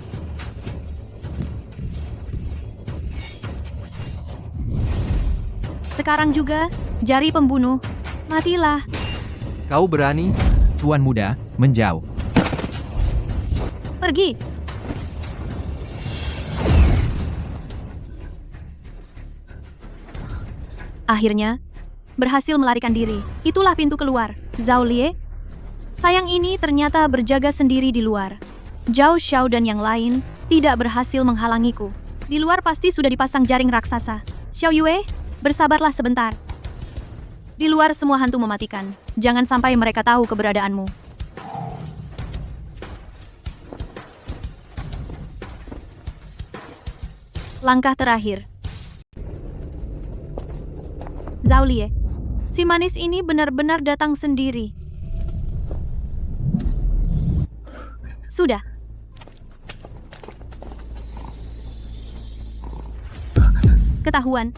Speaker 1: Sekarang juga, jari pembunuh, matilah.
Speaker 3: Kau berani?
Speaker 2: Tuan Muda, menjauh.
Speaker 1: Pergi. Akhirnya, berhasil melarikan diri. Itulah pintu keluar. Zhao Lie, sayang ini ternyata berjaga sendiri di luar. Zhao Xiao dan yang lain tidak berhasil menghalangiku. Di luar pasti sudah dipasang jaring raksasa. Xiao Yue, bersabarlah sebentar. Di luar semua hantu mematikan. Jangan sampai mereka tahu keberadaanmu. Langkah terakhir. Zhao Lie, si manis ini benar-benar datang sendiri. Sudah. Ketahuan.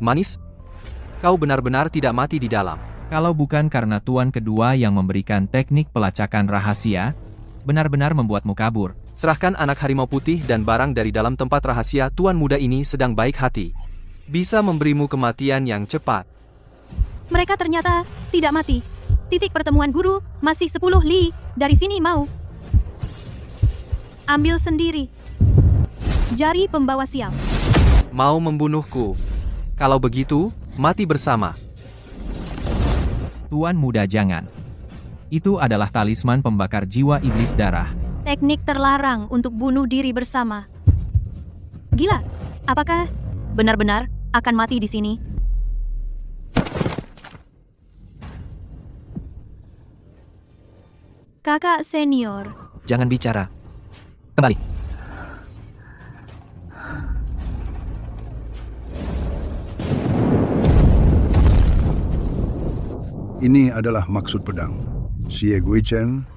Speaker 3: Manis? Kau benar-benar tidak mati di dalam.
Speaker 2: Kalau bukan karena tuan kedua yang memberikan teknik pelacakan rahasia, benar-benar membuatmu kabur.
Speaker 3: Serahkan anak harimau putih dan barang dari dalam tempat rahasia. Tuan muda ini sedang baik hati. Bisa memberimu kematian yang cepat.
Speaker 1: Mereka ternyata tidak mati. Titik pertemuan guru masih 10 li dari sini mau. Ambil sendiri. Jari pembawa sial.
Speaker 3: Mau membunuhku. Kalau begitu, mati bersama.
Speaker 2: Tuan Muda jangan. Itu adalah talisman pembakar jiwa iblis darah.
Speaker 1: Teknik terlarang untuk bunuh diri bersama. Gila, apakah benar-benar akan mati di sini? Kakak senior.
Speaker 7: Jangan bicara. Kembali.
Speaker 5: Ini adalah maksud pedang. Xie Guichen.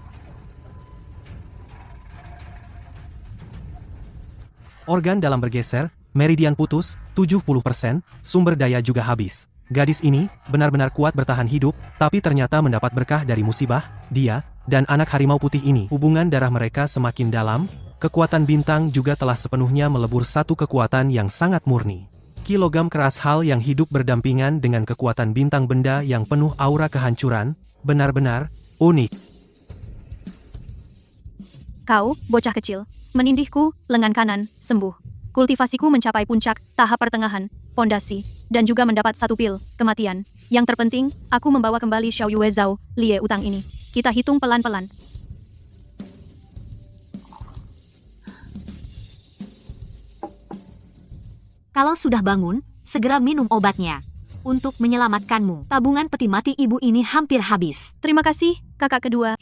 Speaker 4: Organ dalam bergeser, meridian putus, 70%, sumber daya juga habis. Gadis ini benar-benar kuat bertahan hidup, tapi ternyata mendapat berkah dari musibah. Dia dan anak harimau putih ini, hubungan darah mereka semakin dalam, kekuatan bintang juga telah sepenuhnya melebur satu kekuatan yang sangat murni. Kilogam keras hal yang hidup berdampingan dengan kekuatan bintang benda yang penuh aura kehancuran, benar-benar unik.
Speaker 1: Kau, bocah kecil, menindihku, lengan kanan, sembuh. Kultivasiku mencapai puncak, tahap pertengahan, pondasi, dan juga mendapat 1 pil, kematian. Yang terpenting, aku membawa kembali Xiao Yue Zhao Lie utang ini. Kita hitung pelan-pelan.
Speaker 6: Kalau sudah bangun, segera minum obatnya. Untuk menyelamatkanmu, tabungan peti mati ibu ini hampir habis.
Speaker 1: Terima kasih, kakak kedua.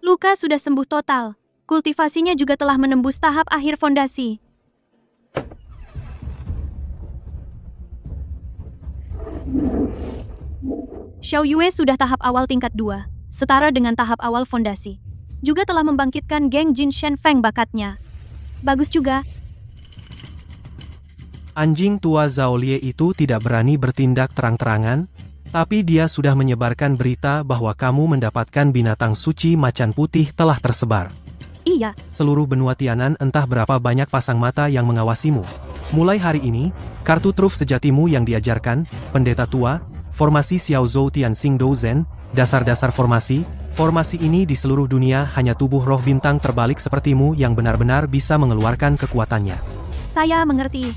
Speaker 1: Luka sudah sembuh total. Kultivasinya juga telah menembus tahap akhir fondasi. Xiao Yue sudah tahap awal tingkat 2, setara dengan tahap awal fondasi. Juga telah membangkitkan geng Jin Shen Feng bakatnya. Bagus juga.
Speaker 4: Anjing tua Zhao Lie itu tidak berani bertindak terang-terangan, tapi dia sudah menyebarkan berita bahwa kamu mendapatkan binatang suci macan putih telah tersebar.
Speaker 1: Iya,
Speaker 4: Seluruh benua Tianan entah berapa banyak pasang mata yang mengawasimu. Mulai hari ini, kartu truf sejatimu yang diajarkan, pendeta tua, formasi Xiao Zhou Tian Xing Dou Zhen, dasar-dasar formasi ini di seluruh dunia hanya tubuh roh bintang terbalik sepertimu yang benar-benar bisa mengeluarkan kekuatannya.
Speaker 1: saya mengerti.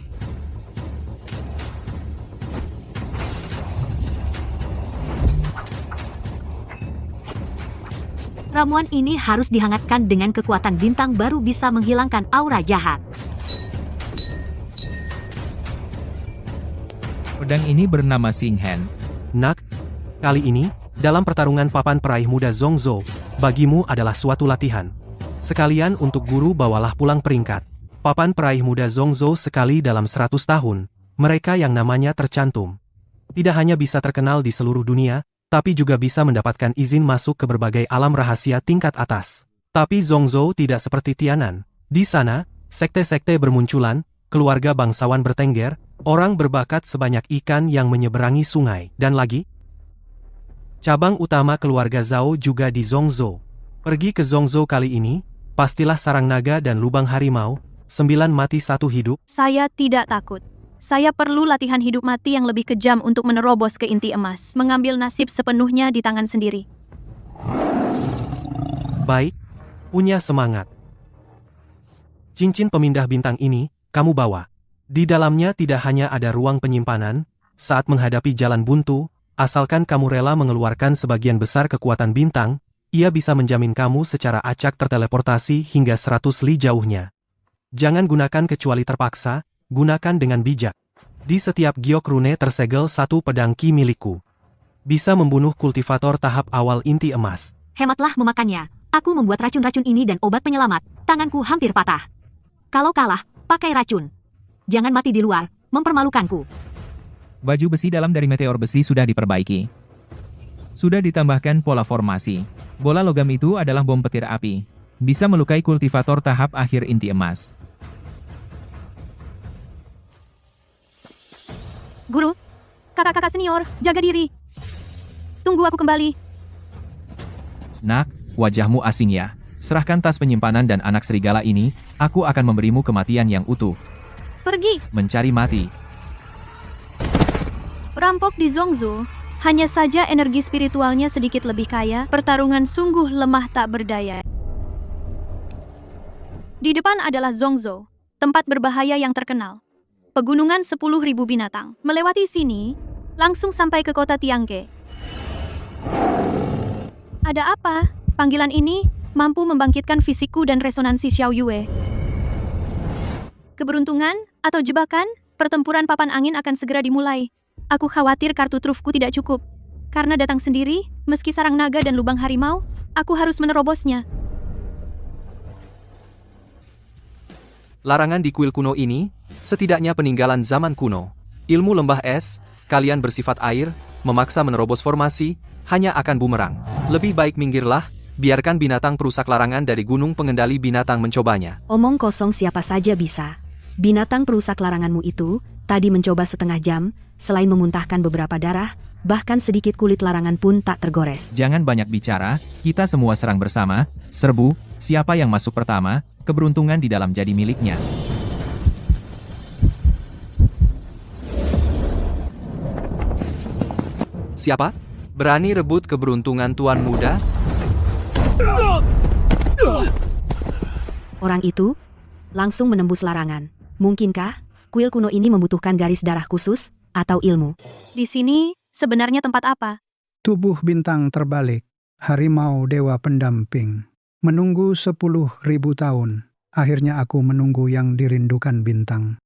Speaker 6: Ramuan ini harus dihangatkan dengan kekuatan bintang baru bisa menghilangkan aura jahat.
Speaker 2: Pedang ini bernama Xing Han.
Speaker 4: Nak, kali ini, dalam pertarungan papan peraih muda Zhongzhou, bagimu adalah suatu latihan. Sekalian untuk guru bawalah pulang peringkat. Papan peraih muda Zhongzhou sekali dalam 100 tahun, mereka yang namanya tercantum. Tidak hanya bisa terkenal di seluruh dunia, tapi juga bisa mendapatkan izin masuk ke berbagai alam rahasia tingkat atas. Tapi Zhongzhou tidak seperti Tianan. Di sana, sekte-sekte bermunculan, keluarga bangsawan bertengger, orang berbakat sebanyak ikan yang menyeberangi sungai, dan lagi. Cabang utama keluarga Zhao juga di Zhongzhou. Pergi ke Zhongzhou kali ini, pastilah sarang naga dan lubang harimau, 9 mati 1 hidup.
Speaker 1: Saya tidak takut. Saya perlu latihan hidup mati yang lebih kejam untuk menerobos ke inti emas, mengambil nasib sepenuhnya di tangan sendiri.
Speaker 4: Baik, punya semangat. Cincin pemindah bintang ini, kamu bawa. Di dalamnya tidak hanya ada ruang penyimpanan, saat menghadapi jalan buntu, asalkan kamu rela mengeluarkan sebagian besar kekuatan bintang, ia bisa menjamin kamu secara acak terteleportasi hingga 100 li jauhnya. Jangan gunakan kecuali terpaksa, gunakan dengan bijak. Di setiap giok rune tersegel 1 pedang ki milikku. Bisa membunuh kultivator tahap awal inti emas.
Speaker 6: Hematlah memakannya. Aku membuat racun-racun ini dan obat penyelamat. Tanganku hampir patah. Kalau kalah, pakai racun. Jangan mati di luar, mempermalukanku.
Speaker 2: Baju besi dalam dari meteor besi sudah diperbaiki. Sudah ditambahkan pola formasi. Bola logam itu adalah bom petir api. Bisa melukai kultivator tahap akhir inti emas.
Speaker 1: Guru, kakak-kakak senior, jaga diri. Tunggu aku kembali.
Speaker 2: Nak, wajahmu asing ya. Serahkan tas penyimpanan dan anak serigala ini, aku akan memberimu kematian yang utuh.
Speaker 1: Pergi.
Speaker 2: Mencari mati.
Speaker 1: Rampok di Zhongzhou, hanya saja energi spiritualnya sedikit lebih kaya, pertarungan sungguh lemah tak berdaya. Di depan adalah Zhongzhou, tempat berbahaya yang terkenal. Pegunungan 10.000 binatang. Melewati sini, langsung sampai ke kota Tiangge. Ada apa? Panggilan ini mampu membangkitkan fisikku dan resonansi Xiao Yue. Keberuntungan atau jebakan, pertempuran papan angin akan segera dimulai. Aku khawatir kartu trufku tidak cukup. Karena datang sendiri, meski sarang naga dan lubang harimau, aku harus menerobosnya.
Speaker 3: Larangan di kuil kuno ini, setidaknya peninggalan zaman kuno. Ilmu lembah es, kalian bersifat air, memaksa menerobos formasi, hanya akan bumerang. Lebih baik minggirlah, biarkan binatang perusak larangan dari gunung pengendali binatang mencobanya.
Speaker 6: Omong kosong siapa saja bisa. Binatang perusak laranganmu itu, tadi mencoba setengah jam, selain memuntahkan beberapa darah, bahkan sedikit kulit larangan pun tak tergores.
Speaker 2: Jangan banyak bicara, kita semua serang bersama, serbu, siapa yang masuk pertama, keberuntungan di dalam jadi miliknya.
Speaker 3: Siapa? Berani rebut keberuntungan tuan muda?
Speaker 6: Orang itu langsung menembus larangan. Mungkinkah kuil kuno ini membutuhkan garis darah khusus atau ilmu.
Speaker 1: Di sini sebenarnya tempat apa?
Speaker 9: Tubuh bintang terbalik, harimau dewa pendamping. Menunggu 10.000 tahun, akhirnya aku menunggu yang dirindukan bintang.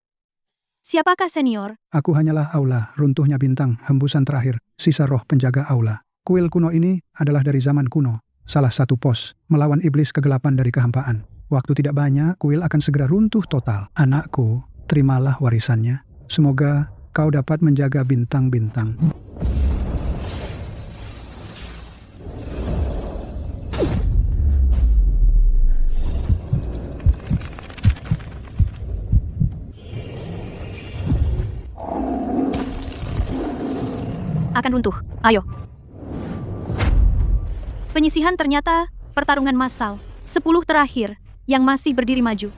Speaker 1: Siapakah senior?
Speaker 9: Aku hanyalah aula, runtuhnya bintang, hembusan terakhir, sisa roh penjaga aula. Kuil kuno ini adalah dari zaman kuno, salah satu pos, melawan iblis kegelapan dari kehampaan. Waktu tidak banyak, kuil akan segera runtuh total. Anakku, terimalah warisannya. Semoga kau dapat menjaga bintang-bintang.
Speaker 1: Akan runtuh. Ayo. Penyisihan ternyata pertarungan massal. 10 terakhir yang masih berdiri maju.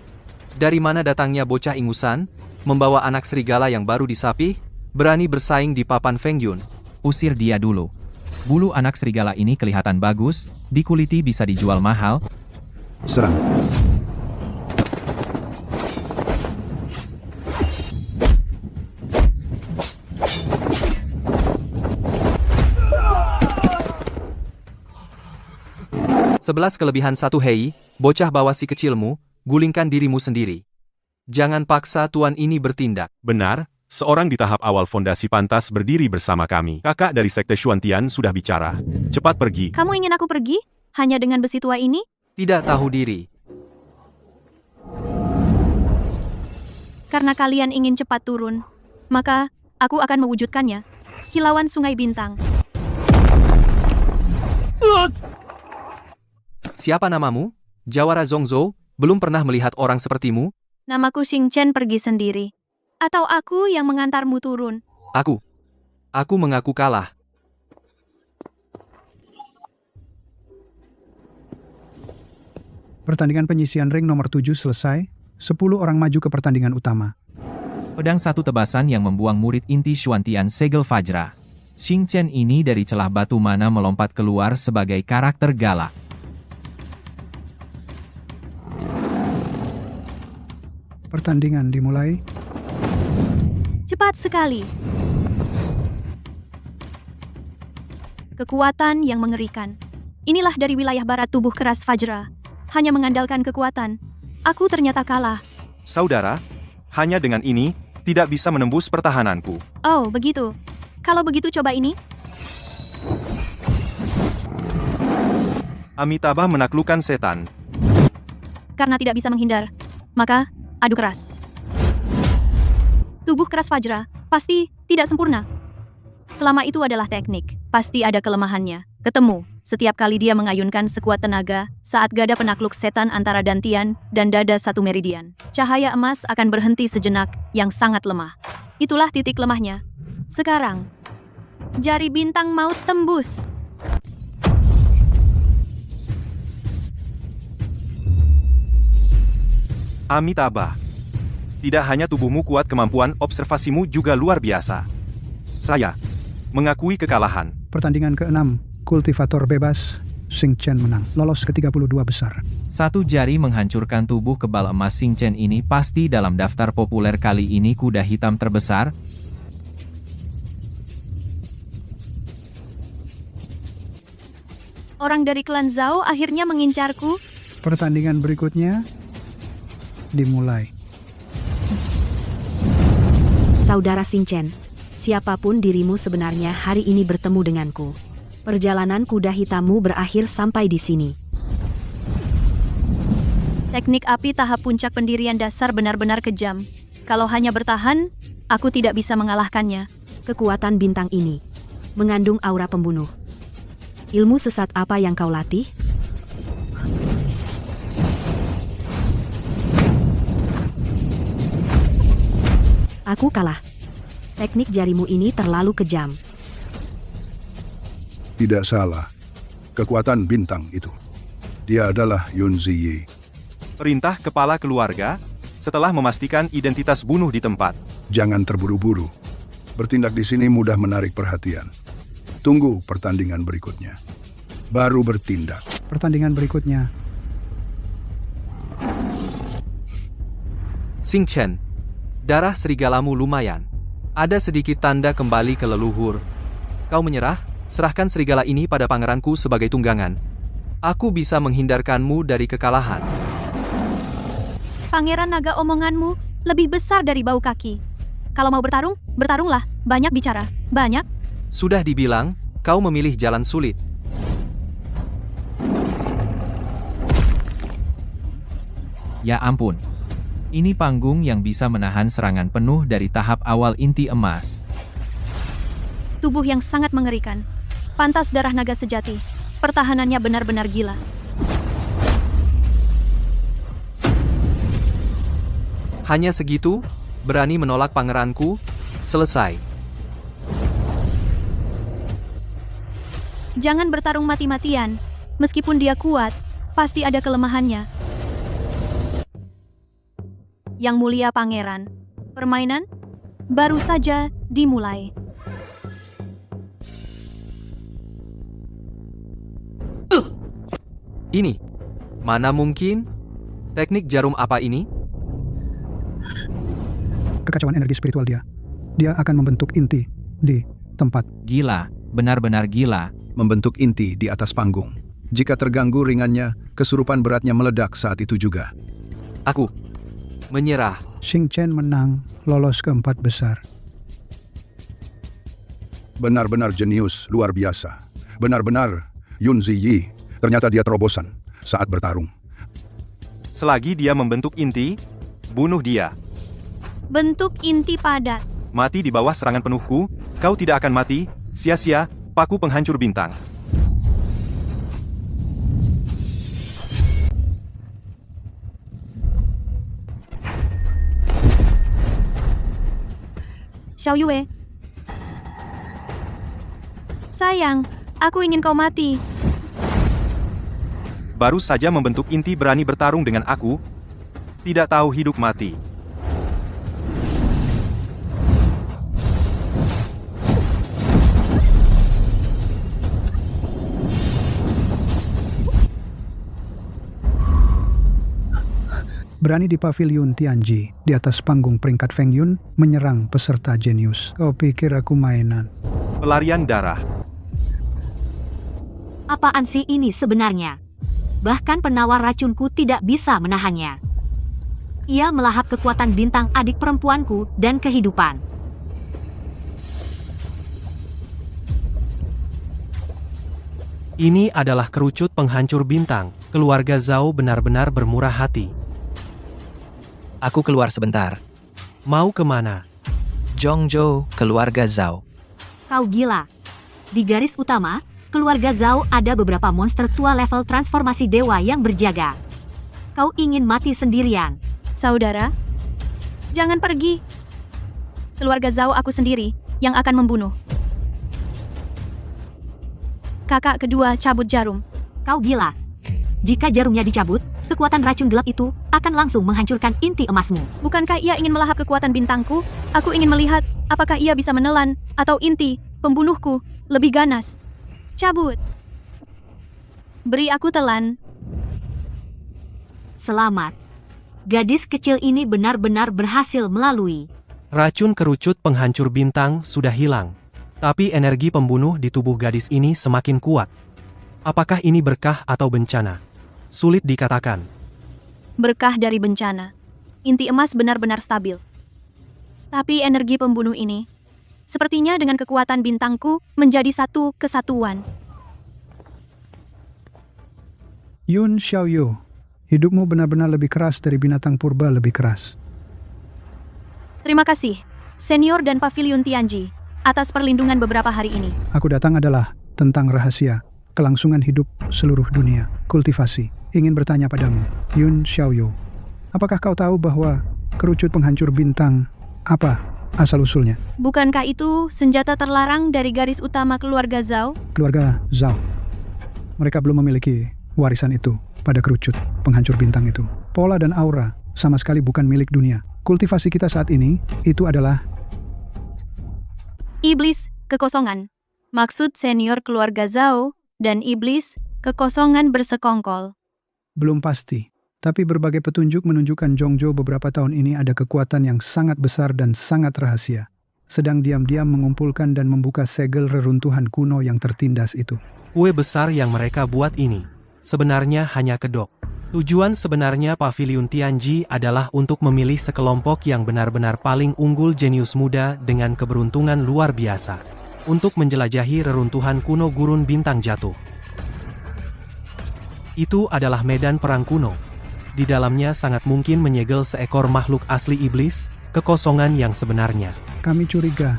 Speaker 3: Dari mana datangnya bocah ingusan, membawa anak serigala yang baru disapih, berani bersaing di papan Feng Yun?
Speaker 2: Usir dia dulu. Bulu anak serigala ini kelihatan bagus, dikuliti bisa dijual mahal.
Speaker 11: Serang.
Speaker 3: Sebelas kelebihan 1 Hei, bocah bawa si kecilmu, gulingkan dirimu sendiri. Jangan paksa tuan ini bertindak.
Speaker 10: Benar, seorang di tahap awal fondasi pantas berdiri bersama kami. Kakak dari Sekte Xuantian sudah bicara. Cepat pergi.
Speaker 1: Kamu ingin aku pergi? Hanya dengan besi tua ini?
Speaker 3: Tidak tahu diri.
Speaker 1: Karena kalian ingin cepat turun, maka aku akan mewujudkannya. Kilauan Sungai Bintang.
Speaker 3: Siapa namamu? Jawara Zhongzhou, belum pernah melihat orang sepertimu.
Speaker 1: Namaku Xing Chen pergi sendiri. Atau aku yang mengantarmu turun.
Speaker 3: Aku mengaku kalah.
Speaker 9: Pertandingan penyisian ring nomor 7 selesai. 10 orang maju ke pertandingan utama.
Speaker 2: Pedang satu tebasan yang membuang murid inti Xuantian segel Fajra. Xing Chen ini dari celah batu mana melompat keluar sebagai karakter galak.
Speaker 9: Pertandingan dimulai.
Speaker 1: Cepat sekali. Kekuatan yang mengerikan. Inilah dari wilayah barat tubuh keras Fajra. Hanya mengandalkan kekuatan. Aku ternyata kalah.
Speaker 10: Saudara, hanya dengan ini, tidak bisa menembus pertahananku.
Speaker 1: Oh, begitu. Kalau begitu coba ini.
Speaker 10: Amitabha menaklukkan setan.
Speaker 1: Karena tidak bisa menghindar, maka adu keras. Tubuh keras Fajra pasti tidak sempurna. Selama itu adalah teknik, pasti ada kelemahannya. Ketemu, setiap kali dia mengayunkan sekuat tenaga, saat gada penakluk setan antara dantian dan dada satu meridian. Cahaya emas akan berhenti sejenak, yang sangat lemah. Itulah titik lemahnya. Sekarang, jari bintang maut tembus.
Speaker 10: Amitabha. Tidak hanya tubuhmu kuat, kemampuan observasimu juga luar biasa. Saya mengakui kekalahan.
Speaker 9: Pertandingan ke-6, kultivator bebas, Xing Chen menang, lolos ke 32 besar.
Speaker 2: Satu jari menghancurkan tubuh kebal emas Xing Chen ini pasti dalam daftar populer kali ini kuda hitam terbesar.
Speaker 1: Orang dari klan Zhao akhirnya mengincarku.
Speaker 9: Pertandingan berikutnya dimulai.
Speaker 6: Saudara Xing Chen, siapapun dirimu sebenarnya hari ini bertemu denganku. Perjalanan kuda hitammu berakhir sampai di sini.
Speaker 1: Teknik api tahap puncak pendirian dasar benar-benar kejam. Kalau hanya bertahan, aku tidak bisa mengalahkannya.
Speaker 6: Kekuatan bintang ini mengandung aura pembunuh. Ilmu sesat apa yang kau latih? Aku kalah. Teknik jarimu ini terlalu kejam.
Speaker 5: Tidak salah. Kekuatan bintang itu. Dia adalah Yun Ziyi.
Speaker 10: Perintah kepala keluarga, setelah memastikan identitas bunuh di tempat.
Speaker 5: Jangan terburu-buru. Bertindak di sini mudah menarik perhatian. Tunggu pertandingan berikutnya. Baru bertindak.
Speaker 9: Pertandingan berikutnya.
Speaker 3: Xing Chen, Darah serigalamu lumayan. Ada sedikit tanda kembali ke leluhur. Kau menyerah? Serahkan serigala ini pada pangeranku sebagai tunggangan. Aku bisa menghindarkanmu dari kekalahan.
Speaker 1: Pangeran Naga, omonganmu lebih besar dari bau kaki. Kalau mau bertarung, bertarunglah. Banyak bicara. Banyak.
Speaker 3: Sudah dibilang, kau memilih jalan sulit.
Speaker 2: Ya ampun. Ini panggung yang bisa menahan serangan penuh dari tahap awal inti emas.
Speaker 1: Tubuh yang sangat mengerikan. Pantas darah naga sejati. Pertahanannya benar-benar gila.
Speaker 3: Hanya segitu? Berani menolak pangeranku? Selesai.
Speaker 1: Jangan bertarung mati-matian. Meskipun dia kuat, pasti ada kelemahannya. Yang mulia pangeran, permainan baru saja dimulai.
Speaker 3: Ini. Mana mungkin? Teknik jarum apa ini?
Speaker 9: Kekacauan energi spiritual dia. Dia akan membentuk inti di tempat.
Speaker 2: Gila, benar-benar gila.
Speaker 11: Membentuk inti di atas panggung. Jika terganggu ringannya, kesurupan beratnya meledak saat itu juga.
Speaker 3: Aku menyerah.
Speaker 9: Xing Chen menang, lolos ke 4 besar.
Speaker 5: Benar-benar jenius, luar biasa. Benar-benar Yun Ziyi. Ternyata dia terobosan saat bertarung.
Speaker 10: Selagi dia membentuk inti, bunuh dia.
Speaker 1: Bentuk inti padat.
Speaker 10: Mati di bawah serangan penuhku, kau tidak akan mati, sia-sia, paku penghancur bintang.
Speaker 1: Xiao Yue. Sayang, aku ingin kau mati.
Speaker 10: Baru saja membentuk inti berani bertarung dengan aku? Tidak tahu hidup mati.
Speaker 9: Berani di pavilion Tianji, di atas panggung peringkat Feng Yun, menyerang peserta jenius. Kau pikir aku mainan?
Speaker 10: Pelarian darah.
Speaker 6: Apaan sih ini sebenarnya? Bahkan penawar racunku tidak bisa menahannya. Ia melahap kekuatan bintang adik perempuanku dan kehidupan.
Speaker 4: Ini adalah kerucut penghancur bintang. Keluarga Zhao benar-benar bermurah hati.
Speaker 7: Aku keluar sebentar.
Speaker 4: Mau kemana?
Speaker 7: Zhongzhou, keluarga Zhao.
Speaker 6: Kau gila. Di garis utama, keluarga Zhao ada beberapa monster tua level transformasi dewa yang berjaga. Kau ingin mati sendirian.
Speaker 1: Saudara, jangan pergi. Keluarga Zhao aku sendiri yang akan membunuh. Kakak kedua cabut jarum.
Speaker 6: Kau gila. Jika jarumnya dicabut, kekuatan racun gelap itu akan langsung menghancurkan inti emasmu.
Speaker 1: Bukankah ia ingin melahap kekuatan bintangku? Aku ingin melihat apakah ia bisa menelan atau inti pembunuhku lebih ganas. Cabut. Beri aku telan.
Speaker 6: Selamat. Gadis kecil ini benar-benar berhasil melalui.
Speaker 4: Racun kerucut penghancur bintang sudah hilang. Tapi energi pembunuh di tubuh gadis ini semakin kuat. Apakah ini berkah atau bencana? Sulit dikatakan.
Speaker 1: Berkah dari bencana. Inti emas benar-benar stabil. Tapi energi pembunuh ini, sepertinya dengan kekuatan bintangku menjadi satu kesatuan.
Speaker 9: Yun Xiaoyu, hidupmu benar-benar lebih keras dari binatang purba lebih keras.
Speaker 1: Terima kasih, Senior dan Pavilion Tianji, atas perlindungan beberapa hari ini.
Speaker 9: Aku datang adalah tentang rahasia, kelangsungan hidup seluruh dunia, kultivasi. Ingin bertanya padamu, Yun Xiaoyu, apakah kau tahu bahwa kerucut penghancur bintang apa asal-usulnya?
Speaker 1: Bukankah itu senjata terlarang dari garis utama keluarga Zhao?
Speaker 9: Keluarga Zhao. Mereka belum memiliki warisan itu pada kerucut penghancur bintang itu. Pola dan aura sama sekali bukan milik dunia. Kultivasi kita saat ini itu adalah
Speaker 1: Iblis, kekosongan. Maksud senior keluarga Zhao dan iblis, kekosongan bersekongkol.
Speaker 9: belum pasti. Tapi berbagai petunjuk menunjukkan Zhongzhou beberapa tahun ini ada kekuatan yang sangat besar dan sangat rahasia. Sedang diam-diam mengumpulkan dan membuka segel reruntuhan kuno yang tertindas itu.
Speaker 4: Kue besar yang mereka buat ini sebenarnya hanya kedok. Tujuan sebenarnya Paviliun Tianji adalah untuk memilih sekelompok yang benar-benar paling unggul jenius muda dengan keberuntungan luar biasa untuk menjelajahi reruntuhan kuno gurun bintang jatuh. Itu adalah medan perang kuno. Di dalamnya sangat mungkin menyegel seekor makhluk asli iblis, kekosongan yang sebenarnya.
Speaker 9: Kami curiga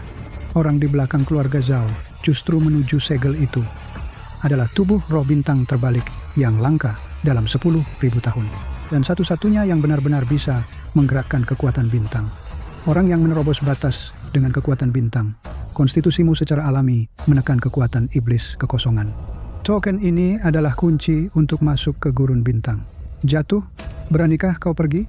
Speaker 9: orang di belakang keluarga Zhao justru menuju segel itu adalah tubuh roh bintang terbalik yang langka dalam 10.000 tahun. Dan satu-satunya yang benar-benar bisa menggerakkan kekuatan bintang. Orang yang menerobos batas dengan kekuatan bintang. Konstitusimu secara alami menekan kekuatan iblis kekosongan. Token ini adalah kunci untuk masuk ke gurun bintang. Jatuh, beranikah kau pergi?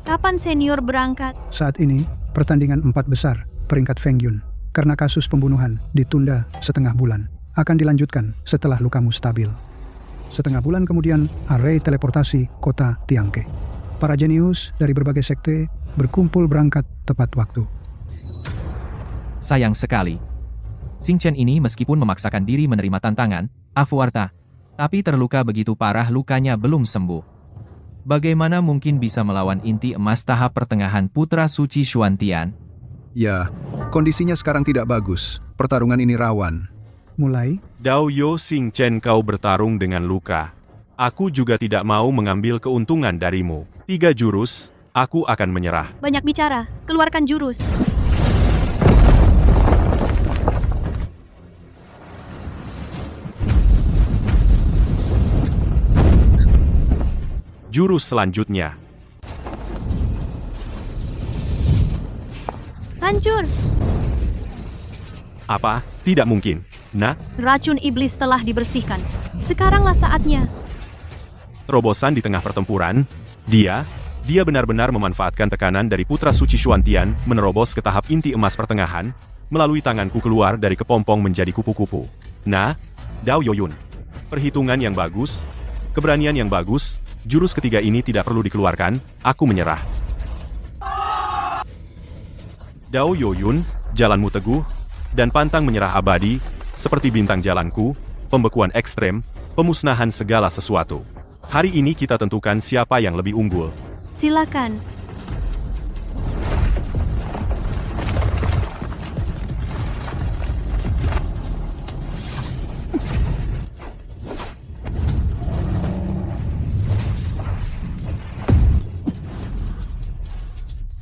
Speaker 1: Kapan senior berangkat?
Speaker 9: Saat ini, pertandingan 4 besar peringkat Feng Yun karena kasus pembunuhan ditunda setengah bulan. Akan dilanjutkan setelah lukamu stabil. Setengah bulan kemudian, array teleportasi kota Tiangke. Para jenius dari berbagai sekte berkumpul berangkat tepat waktu.
Speaker 2: Sayang sekali. Xing Chen ini meskipun memaksakan diri menerima tantangan, Afuarta, tapi terluka begitu parah lukanya belum sembuh. Bagaimana mungkin bisa melawan inti emas tahap pertengahan putra suci Xuantian?
Speaker 11: Ya, kondisinya sekarang tidak bagus. Pertarungan ini rawan.
Speaker 9: Mulai,
Speaker 10: Dao Yo Xing Chen, kau bertarung dengan luka. Aku juga tidak mau mengambil keuntungan darimu. 3 jurus, aku akan menyerah.
Speaker 1: Banyak bicara, keluarkan jurus.
Speaker 10: Jurus selanjutnya.
Speaker 1: Hancur!
Speaker 10: Apa? Tidak mungkin. Nah,
Speaker 1: Racun iblis telah dibersihkan. Sekaranglah saatnya.
Speaker 10: terobosan di tengah pertempuran, dia benar-benar memanfaatkan tekanan dari putra suci Xuantian menerobos ke tahap inti emas pertengahan, melalui tanganku keluar dari kepompong menjadi kupu-kupu. Nah, Dao Yoyun. Perhitungan yang bagus, keberanian yang bagus, jurus ketiga ini tidak perlu dikeluarkan, aku menyerah. Dao Yoyun, jalanmu teguh, dan pantang menyerah abadi, seperti bintang jalanku, pembekuan ekstrem, pemusnahan segala sesuatu. Hari ini kita tentukan siapa yang lebih unggul.
Speaker 1: Silakan.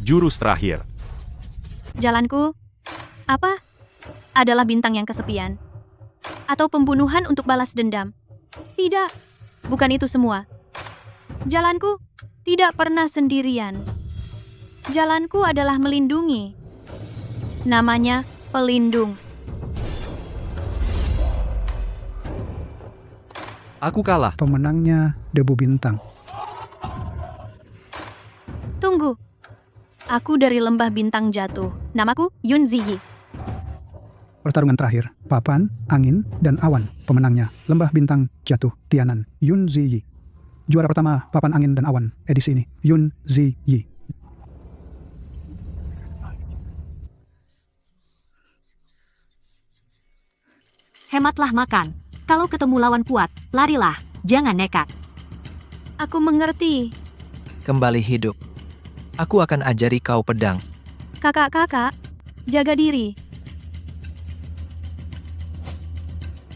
Speaker 10: Jurus terakhir.
Speaker 1: Jalanku, apa? Adalah bintang yang kesepian. Atau pembunuhan untuk balas dendam. Tidak, bukan itu semua. Jalanku tidak pernah sendirian. Jalanku adalah melindungi. Namanya pelindung.
Speaker 3: Aku kalah.
Speaker 9: pemenangnya debu bintang.
Speaker 1: Tunggu. Aku dari lembah bintang jatuh. Namaku Yun Ziyi.
Speaker 9: Pertarungan terakhir, papan, angin, dan awan. Pemenangnya, lembah bintang jatuh, Tianan, Yun Ziyi. Juara pertama, papan, angin, dan awan. Edisi ini, Yun Ziyi.
Speaker 6: Hematlah makan. Kalau ketemu lawan kuat, larilah. Jangan nekat.
Speaker 1: Aku mengerti.
Speaker 7: Kembali hidup. Aku akan ajari kau pedang.
Speaker 1: Kakak-kakak, jaga diri.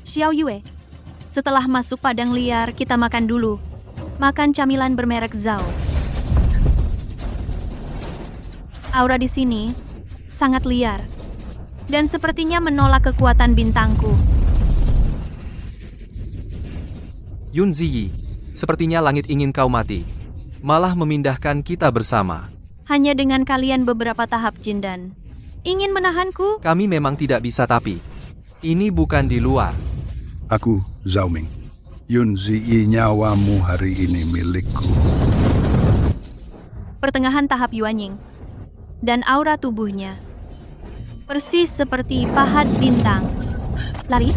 Speaker 1: Xiao Yue, setelah masuk padang liar, kita makan dulu. Makan camilan bermerek Zhao. Aura di sini sangat liar dan sepertinya menolak kekuatan bintangku.
Speaker 3: Yun Ziyi, sepertinya langit ingin kau mati. Malah memindahkan kita bersama.
Speaker 1: Hanya dengan kalian beberapa tahap Jindan. Ingin menahanku?
Speaker 3: Kami memang tidak bisa tapi. Ini bukan di luar.
Speaker 5: Aku, Zhao Ming. Yun Ziyi, nyawamu hari ini milikku.
Speaker 1: Pertengahan tahap Yuanying. Dan aura tubuhnya. Persis seperti pahat bintang. Lari?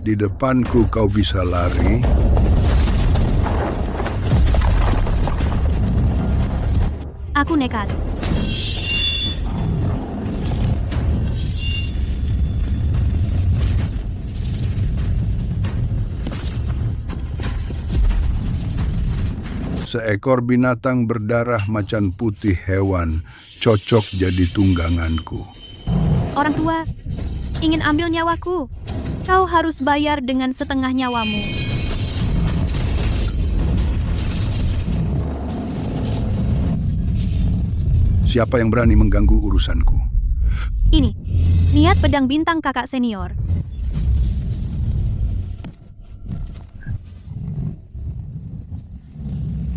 Speaker 5: Di depanku kau bisa lari.
Speaker 1: Aku nekat.
Speaker 5: Seekor binatang berdarah macan putih hewan cocok jadi tungganganku.
Speaker 1: Orang tua, ingin ambil nyawaku. Kau harus bayar dengan setengah nyawamu.
Speaker 5: Siapa yang berani mengganggu urusanku?
Speaker 1: Ini, niat pedang bintang kakak senior.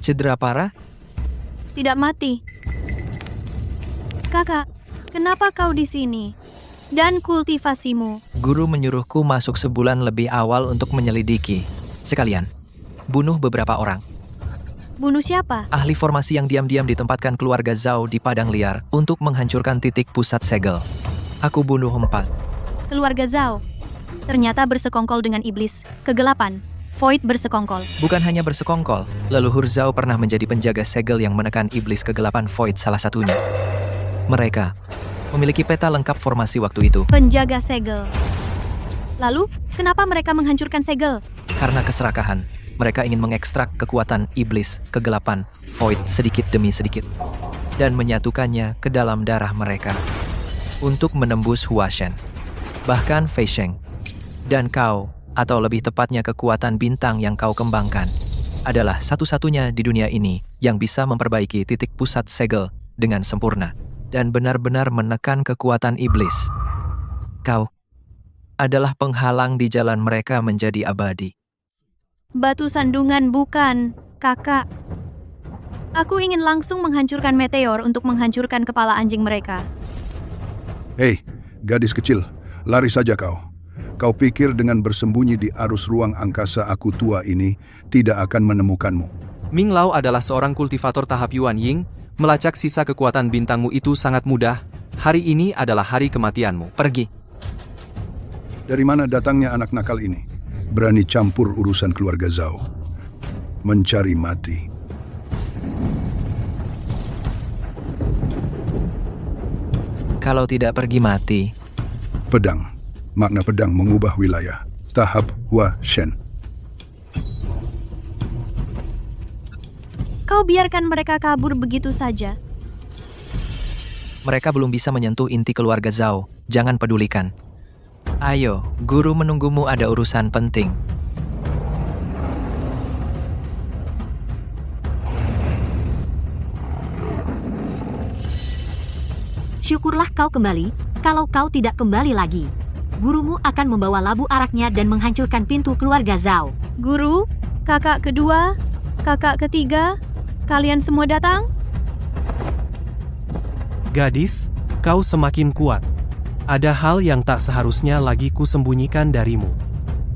Speaker 7: Cedera parah?
Speaker 1: Tidak mati. Kakak, kenapa kau di sini? Dan kultivasimu.
Speaker 7: Guru menyuruhku masuk sebulan lebih awal untuk menyelidiki. Sekalian, bunuh beberapa orang.
Speaker 1: Bunuh siapa?
Speaker 7: Ahli formasi yang diam-diam ditempatkan keluarga Zhao di padang liar untuk menghancurkan titik pusat segel. Aku bunuh 4.
Speaker 1: Keluarga Zhao. Ternyata bersekongkol dengan iblis, kegelapan. Void bersekongkol.
Speaker 7: Bukan hanya bersekongkol, leluhur Zhao pernah menjadi penjaga segel yang menekan iblis kegelapan Void salah satunya. Mereka memiliki peta lengkap formasi waktu itu.
Speaker 1: Penjaga segel. Lalu, kenapa mereka menghancurkan segel?
Speaker 7: Karena keserakahan, mereka ingin mengekstrak kekuatan iblis kegelapan Void sedikit demi sedikit dan menyatukannya ke dalam darah mereka untuk menembus Huashen, bahkan Fei Sheng. Dan kau, atau lebih tepatnya kekuatan bintang yang kau kembangkan, adalah satu-satunya di dunia ini yang bisa memperbaiki titik pusat segel dengan sempurna dan benar-benar menekan kekuatan iblis. Kau adalah penghalang di jalan mereka menjadi abadi.
Speaker 1: Batu sandungan bukan, kakak. Aku ingin langsung menghancurkan meteor untuk menghancurkan kepala anjing mereka.
Speaker 5: Hei, gadis kecil, lari saja kau. Kau pikir dengan bersembunyi di arus ruang angkasa aku tua ini tidak akan menemukanmu.
Speaker 3: Ming Lao adalah seorang kultivator tahap Yuan Ying. Melacak sisa kekuatan bintangmu itu sangat mudah. Hari ini adalah hari kematianmu.
Speaker 7: Pergi.
Speaker 5: Dari mana datangnya anak nakal ini? Berani campur urusan keluarga Zhao. Mencari mati.
Speaker 7: Kalau tidak pergi mati.
Speaker 5: Pedang. Makna pedang mengubah wilayah. Tahap Huashen.
Speaker 1: Kau biarkan mereka kabur begitu saja.
Speaker 7: Mereka belum bisa menyentuh inti keluarga Zhao. Jangan pedulikan. Ayo, guru menunggumu, ada urusan penting.
Speaker 6: Syukurlah kau kembali. Kalau kau tidak kembali lagi, gurumu akan membawa labu araknya dan menghancurkan pintu keluarga Zhao.
Speaker 1: Guru, kakak kedua, kakak ketiga, kalian semua datang?
Speaker 4: Gadis, kau semakin kuat. Ada hal yang tak seharusnya lagi kusembunyikan darimu.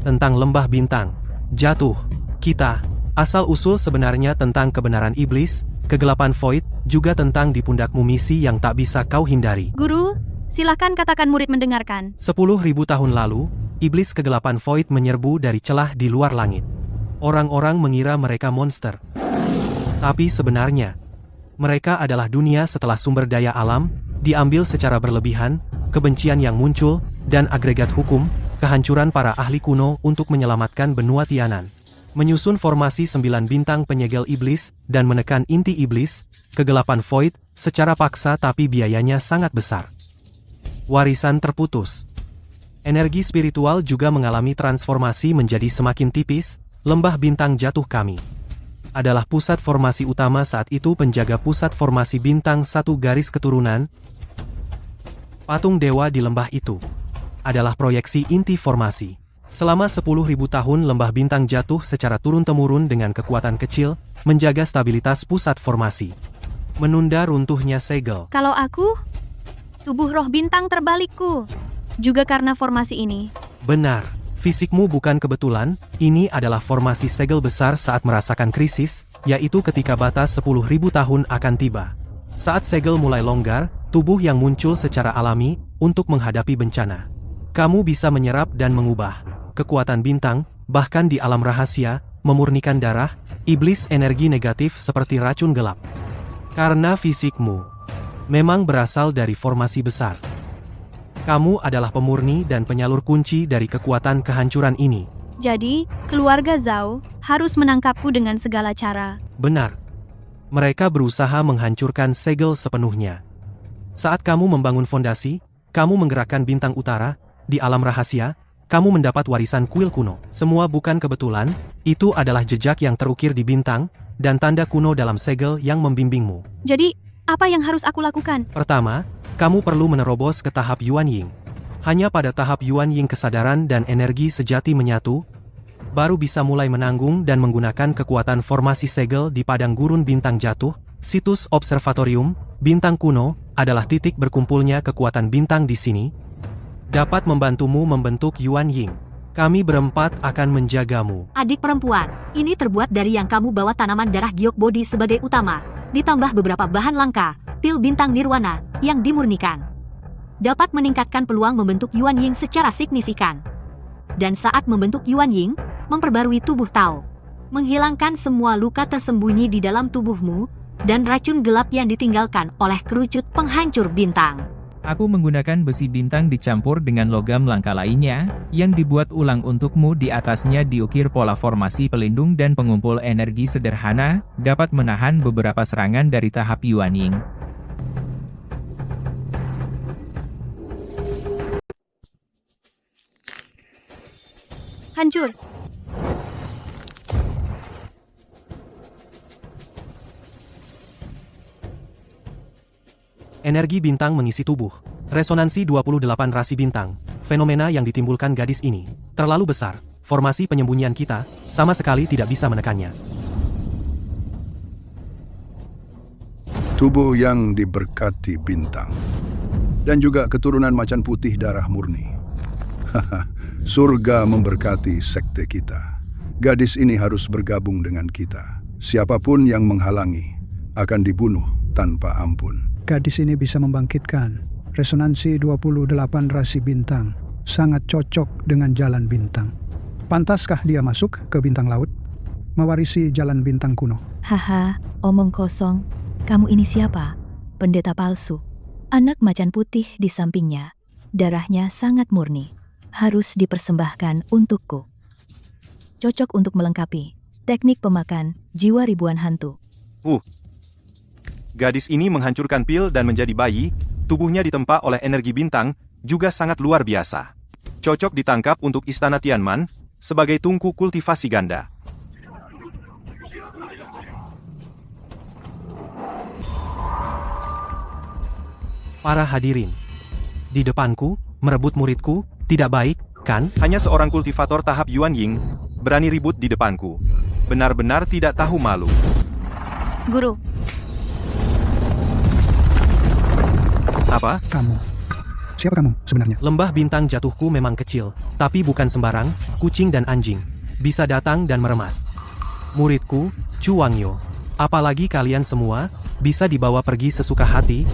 Speaker 4: Tentang lembah bintang, jatuh, kita, asal-usul sebenarnya tentang kebenaran iblis, kegelapan Void, juga tentang di pundakmu misi yang tak bisa kau hindari.
Speaker 1: Guru, silahkan katakan murid mendengarkan.
Speaker 4: 10.000 tahun lalu, iblis kegelapan Void menyerbu dari celah di luar langit. Orang-orang mengira mereka monster. Tapi sebenarnya, mereka adalah dunia setelah sumber daya alam diambil secara berlebihan, kebencian yang muncul, dan agregat hukum, kehancuran para ahli kuno untuk menyelamatkan benua Tianan. Menyusun formasi 9 bintang penyegel iblis dan menekan inti iblis, kegelapan Void, secara paksa tapi biayanya sangat besar. Warisan terputus. Energi spiritual juga mengalami transformasi menjadi semakin tipis. Lembah bintang jatuh kami adalah pusat formasi utama saat itu. Penjaga pusat formasi bintang satu garis keturunan. Patung dewa di lembah itu adalah proyeksi inti formasi. Selama 10.000 tahun lembah bintang jatuh secara turun-temurun dengan kekuatan kecil, menjaga stabilitas pusat formasi. Menunda runtuhnya segel.
Speaker 1: Kalau aku, tubuh roh bintang terbalikku. Juga karena formasi ini.
Speaker 4: Benar, fisikmu bukan kebetulan, ini adalah formasi segel besar saat merasakan krisis, yaitu ketika batas 10.000 tahun akan tiba. Saat segel mulai longgar, tubuh yang muncul secara alami, untuk menghadapi bencana. Kamu bisa menyerap dan mengubah kekuatan bintang, bahkan di alam rahasia, memurnikan darah, iblis energi negatif seperti racun gelap. Karena fisikmu memang berasal dari formasi besar. Kamu adalah pemurni dan penyalur kunci dari kekuatan kehancuran ini.
Speaker 1: Jadi, keluarga Zhao harus menangkapku dengan segala cara.
Speaker 4: Benar. Mereka berusaha menghancurkan segel sepenuhnya. Saat kamu membangun fondasi, kamu menggerakkan bintang utara, di alam rahasia, kamu mendapat warisan kuil kuno. Semua bukan kebetulan, itu adalah jejak yang terukir di bintang, dan tanda kuno dalam segel yang membimbingmu.
Speaker 1: Jadi, apa yang harus aku lakukan?
Speaker 4: Pertama, kamu perlu menerobos ke tahap Yuan Ying. Hanya pada tahap Yuan Ying kesadaran dan energi sejati menyatu, baru bisa mulai menanggung dan menggunakan kekuatan formasi segel di padang gurun bintang jatuh. Situs Observatorium Bintang Kuno adalah titik berkumpulnya kekuatan bintang di sini. Dapat membantumu membentuk Yuan Ying. Kami berempat akan menjagamu.
Speaker 6: Adik perempuan, ini terbuat dari yang kamu bawa tanaman darah giok body sebagai utama, ditambah beberapa bahan langka, pil bintang nirwana, yang dimurnikan. Dapat meningkatkan peluang membentuk Yuan Ying secara signifikan. Dan saat membentuk Yuan Ying, memperbarui tubuh Tao. Menghilangkan semua luka tersembunyi di dalam tubuhmu, dan racun gelap yang ditinggalkan oleh kerucut penghancur bintang.
Speaker 2: Aku menggunakan besi bintang dicampur dengan logam langka lainnya, yang dibuat ulang untukmu. Di atasnya diukir pola formasi pelindung dan pengumpul energi sederhana, dapat menahan beberapa serangan dari tahap Yuan Ying.
Speaker 1: Hancur.
Speaker 4: Energi bintang mengisi tubuh. Resonansi 28 rasi bintang. Fenomena yang ditimbulkan gadis ini terlalu besar. Formasi penyembunyian kita sama sekali tidak bisa menekannya.
Speaker 5: Tubuh yang diberkati bintang. Dan juga keturunan macan putih darah murni. Surga memberkati sekte kita. Gadis ini harus bergabung dengan kita. Siapapun yang menghalangi akan dibunuh tanpa ampun.
Speaker 9: Gadis ini bisa membangkitkan resonansi 28 rasi bintang. Sangat cocok dengan jalan bintang. Pantaskah dia masuk ke bintang laut? Mewarisi jalan bintang kuno.
Speaker 8: Haha, omong kosong. Kamu ini siapa? Pendeta palsu. Anak macan putih di sampingnya. Darahnya sangat murni. Harus dipersembahkan untukku. Cocok untuk melengkapi teknik pemakan jiwa ribuan hantu.
Speaker 10: Gadis ini menghancurkan pil dan menjadi bayi, tubuhnya ditempa oleh energi bintang, juga sangat luar biasa. Cocok ditangkap untuk Istana Tianman, sebagai tungku kultivasi ganda.
Speaker 4: Para hadirin, di depanku, merebut muridku, tidak baik, kan?
Speaker 10: Hanya seorang kultivator tahap Yuan Ying, berani ribut di depanku. Benar-benar tidak tahu malu.
Speaker 1: Guru.
Speaker 10: Apa?
Speaker 9: Kamu. Siapa kamu sebenarnya?
Speaker 4: Lembah bintang jatuhku memang kecil, tapi bukan sembarang, kucing dan anjing bisa datang dan meremas. Muridku, Chu Wangyo, apalagi kalian semua, bisa dibawa pergi sesuka hati.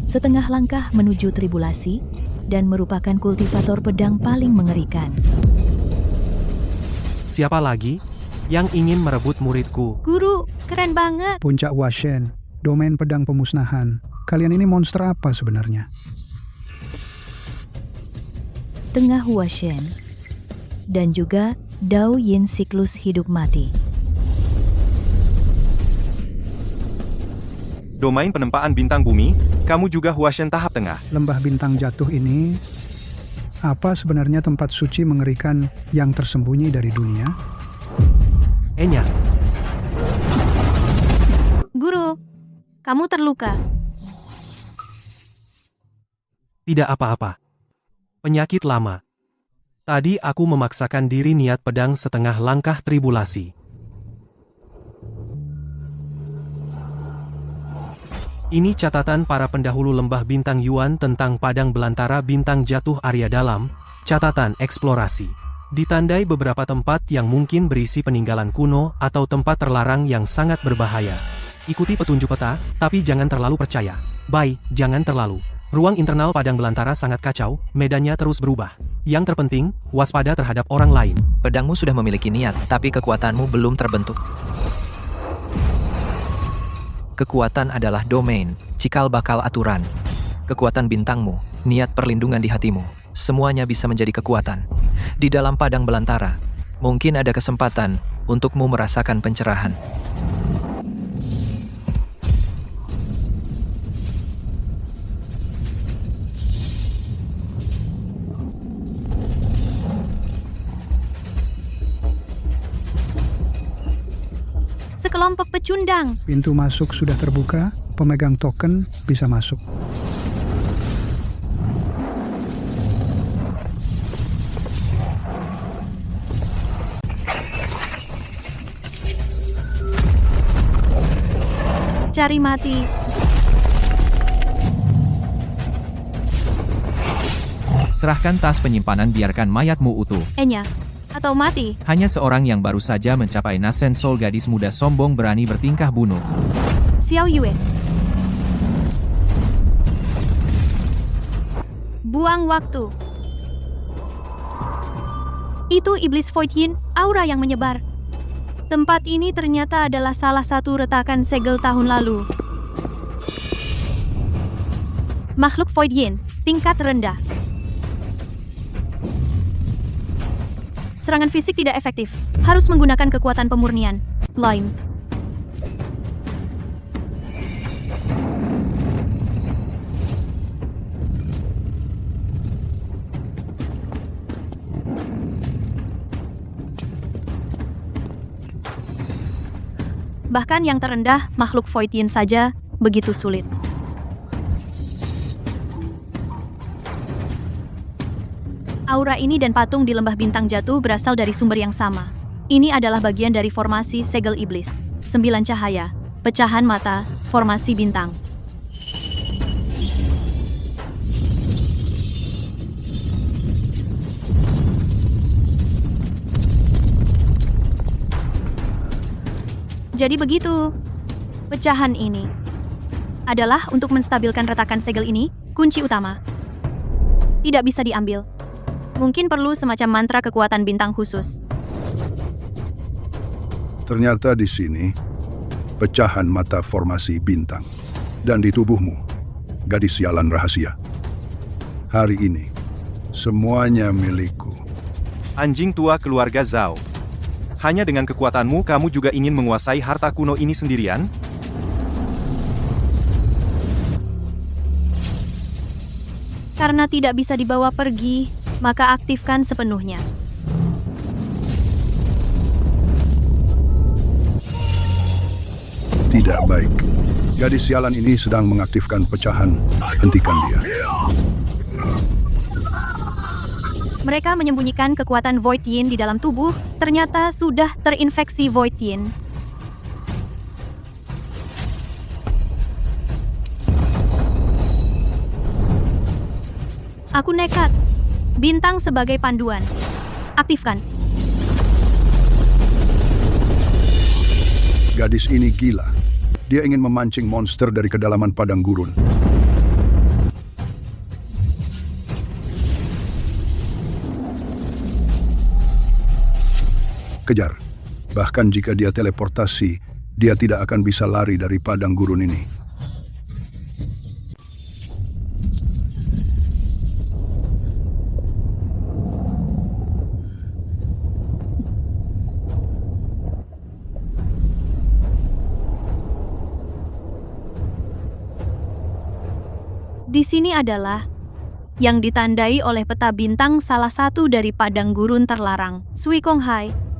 Speaker 8: Setengah langkah menuju tribulasi, dan merupakan kultivator pedang paling mengerikan.
Speaker 4: Siapa lagi yang ingin merebut muridku?
Speaker 1: Guru, keren banget.
Speaker 9: Puncak Washen, domain pedang pemusnahan. Kalian ini monster apa sebenarnya?
Speaker 8: Tengah Huashen, dan juga Dao Yin siklus hidup mati.
Speaker 10: Domain penempaan bintang bumi, kamu juga Huashen tahap tengah.
Speaker 9: Lembah bintang jatuh ini, apa sebenarnya tempat suci mengerikan yang tersembunyi dari dunia?
Speaker 4: Enya.
Speaker 1: Guru, kamu terluka.
Speaker 4: Tidak apa-apa. Penyakit lama. Tadi aku memaksakan diri niat pedang setengah langkah tribulasi. Ini catatan para pendahulu lembah bintang Yuan tentang padang belantara bintang jatuh area dalam, catatan eksplorasi. Ditandai beberapa tempat yang mungkin berisi peninggalan kuno atau tempat terlarang yang sangat berbahaya. Ikuti petunjuk peta, tapi jangan terlalu percaya. Jangan terlalu. Ruang internal padang belantara sangat kacau, medannya terus berubah. Yang terpenting, waspada terhadap orang lain.
Speaker 7: Pedangmu sudah memiliki niat, tapi kekuatanmu belum terbentuk. Kekuatan adalah domain, cikal bakal aturan. Kekuatan bintangmu, niat perlindungan di hatimu, semuanya bisa menjadi kekuatan. Di dalam padang belantara, mungkin ada kesempatan untukmu merasakan pencerahan.
Speaker 1: Sekelompok pecundang.
Speaker 9: Pintu masuk sudah terbuka, pemegang token bisa masuk.
Speaker 1: Cari mati.
Speaker 2: Serahkan tas penyimpanan, biarkan mayatmu utuh.
Speaker 1: Enya. Atau mati.
Speaker 2: Hanya seorang yang baru saja mencapai Nascent Soul, gadis muda sombong berani bertingkah bunuh.
Speaker 1: Xiao Yue. Buang waktu. Itu iblis Void Yin, aura yang menyebar. Tempat ini ternyata adalah salah satu retakan segel tahun lalu. Makhluk Void Yin, tingkat rendah. Serangan fisik tidak efektif. Harus menggunakan kekuatan pemurnian. Lime. Bahkan yang terendah, makhluk Void Yin saja, begitu sulit. Aura ini dan patung di lembah bintang jatuh berasal dari sumber yang sama. Ini adalah bagian dari formasi segel iblis. 9 cahaya, pecahan mata, formasi bintang. Jadi begitu. Pecahan ini adalah untuk menstabilkan retakan segel ini, kunci utama. Tidak bisa diambil. Mungkin perlu semacam mantra kekuatan bintang khusus.
Speaker 5: Ternyata di sini, pecahan mata formasi bintang. Dan di tubuhmu, gadis sialan rahasia. Hari ini, semuanya milikku.
Speaker 10: Anjing tua keluarga Zhao. Hanya dengan kekuatanmu kamu juga ingin menguasai harta kuno ini sendirian?
Speaker 1: Karena tidak bisa dibawa pergi, maka aktifkan sepenuhnya.
Speaker 5: Tidak baik. Gadis sialan ini sedang mengaktifkan pecahan. Hentikan dia.
Speaker 1: Mereka menyembunyikan kekuatan Void Yin di dalam tubuh, ternyata sudah terinfeksi Void Yin. Aku nekat. Bintang sebagai panduan. Aktifkan.
Speaker 5: Gadis ini gila. Dia ingin memancing monster dari kedalaman padang gurun. Kejar. Bahkan jika dia teleportasi, dia tidak akan bisa lari dari padang gurun ini.
Speaker 1: Di sini adalah yang ditandai oleh peta bintang salah satu dari padang gurun terlarang, Sui Kong Hai.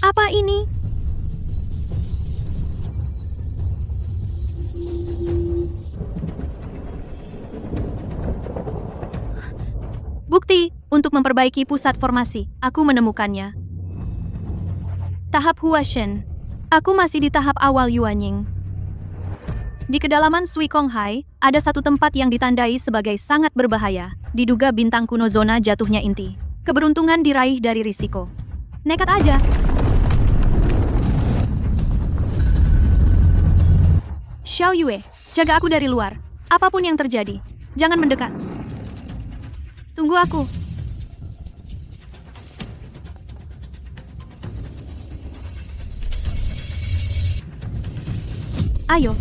Speaker 1: Apa ini? Bukti untuk memperbaiki pusat formasi. Aku menemukannya. Tahap Huashen. Aku masih di tahap awal Yuanying. Di kedalaman Sui Konghai, ada satu tempat yang ditandai sebagai sangat berbahaya. Diduga bintang kuno zona jatuhnya inti. Keberuntungan diraih dari risiko. Nekat aja. Xiao Yue, jaga aku dari luar. Apapun yang terjadi, jangan mendekat. Tunggu aku. Ayo.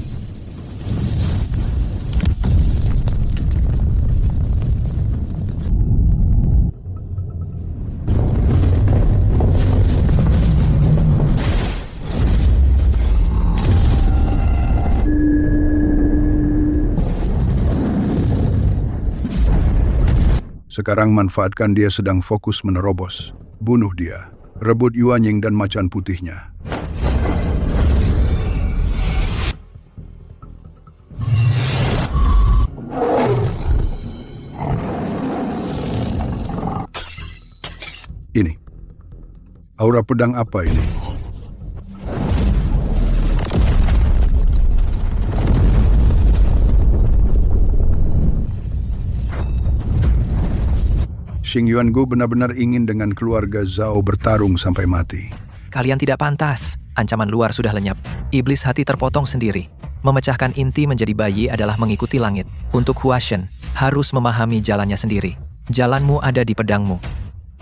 Speaker 5: Sekarang manfaatkan dia sedang fokus menerobos. Bunuh dia. Rebut Yuanying dan macan putihnya. Ini. Aura pedang apa ini? Xing Yuangu benar-benar ingin dengan keluarga Zhao bertarung sampai mati.
Speaker 7: Kalian tidak pantas. Ancaman luar sudah lenyap. Iblis hati terpotong sendiri. Memecahkan inti menjadi bayi adalah mengikuti langit. Untuk Huashen, harus memahami jalannya sendiri. Jalanmu ada di pedangmu.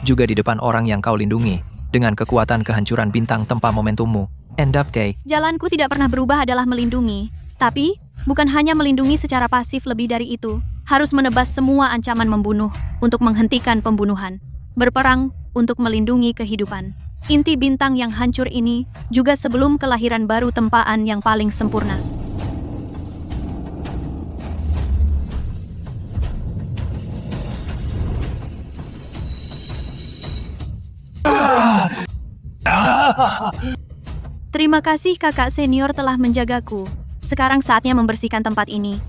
Speaker 7: Juga di depan orang yang kau lindungi. Dengan kekuatan kehancuran bintang tempa momentummu. End up, Kay.
Speaker 1: Jalanku tidak pernah berubah adalah melindungi. Tapi, bukan hanya melindungi secara pasif, lebih dari itu. Harus menebas semua ancaman membunuh untuk menghentikan pembunuhan. Berperang untuk melindungi kehidupan. Inti bintang yang hancur ini juga sebelum kelahiran baru tempaan yang paling sempurna. Terima kasih kakak senior telah menjagaku. Sekarang saatnya membersihkan tempat ini.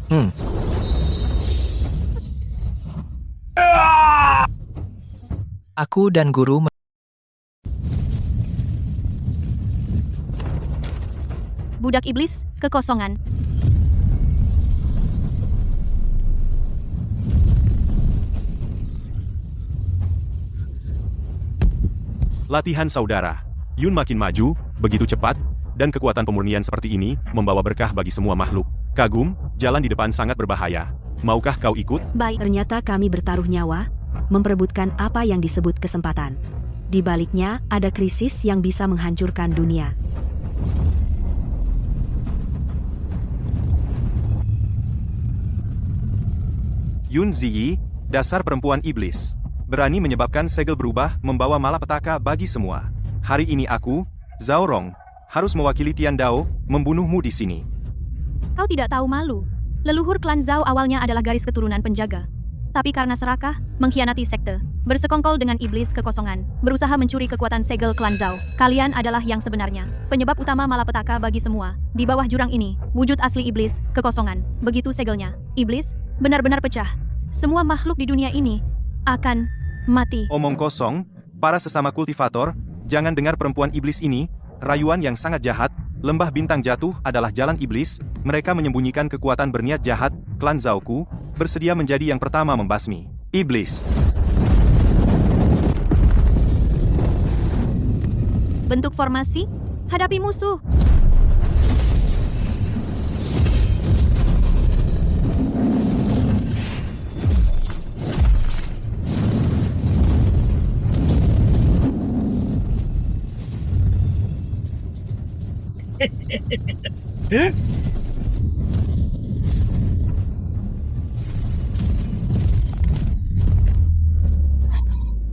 Speaker 7: Aku dan guru
Speaker 1: Budak iblis, kekosongan.
Speaker 10: Latihan saudara. Yun makin maju, begitu cepat, dan kekuatan pemurnian seperti ini membawa berkah bagi semua makhluk. Kagum, jalan di depan sangat berbahaya. Maukah kau ikut?
Speaker 1: Baik.
Speaker 6: Ternyata kami bertaruh nyawa, memperebutkan apa yang disebut kesempatan. Di baliknya, ada krisis yang bisa menghancurkan dunia.
Speaker 10: Yun Ziyi, dasar perempuan iblis. Berani menyebabkan segel berubah membawa malapetaka bagi semua. Hari ini aku, Zhao Rong, harus mewakili Tian Dao, membunuhmu di sini.
Speaker 1: Kau tidak tahu malu. Leluhur klan Zhao awalnya adalah garis keturunan penjaga. Tapi karena serakah, mengkhianati sekte, bersekongkol dengan iblis kekosongan, berusaha mencuri kekuatan segel klan Zhao. Kalian adalah yang sebenarnya. Penyebab utama malapetaka bagi semua. Di bawah jurang ini, wujud asli iblis, kekosongan. Begitu segelnya, iblis benar-benar pecah. Semua makhluk di dunia ini akan mati.
Speaker 10: Omong kosong, para sesama kultivator, jangan dengar perempuan iblis ini, rayuan yang sangat jahat. Lembah bintang jatuh adalah jalan iblis. Mereka menyembunyikan kekuatan berniat jahat. Klan Zhaoku bersedia menjadi yang pertama membasmi iblis.
Speaker 1: Bentuk formasi, hadapi musuh.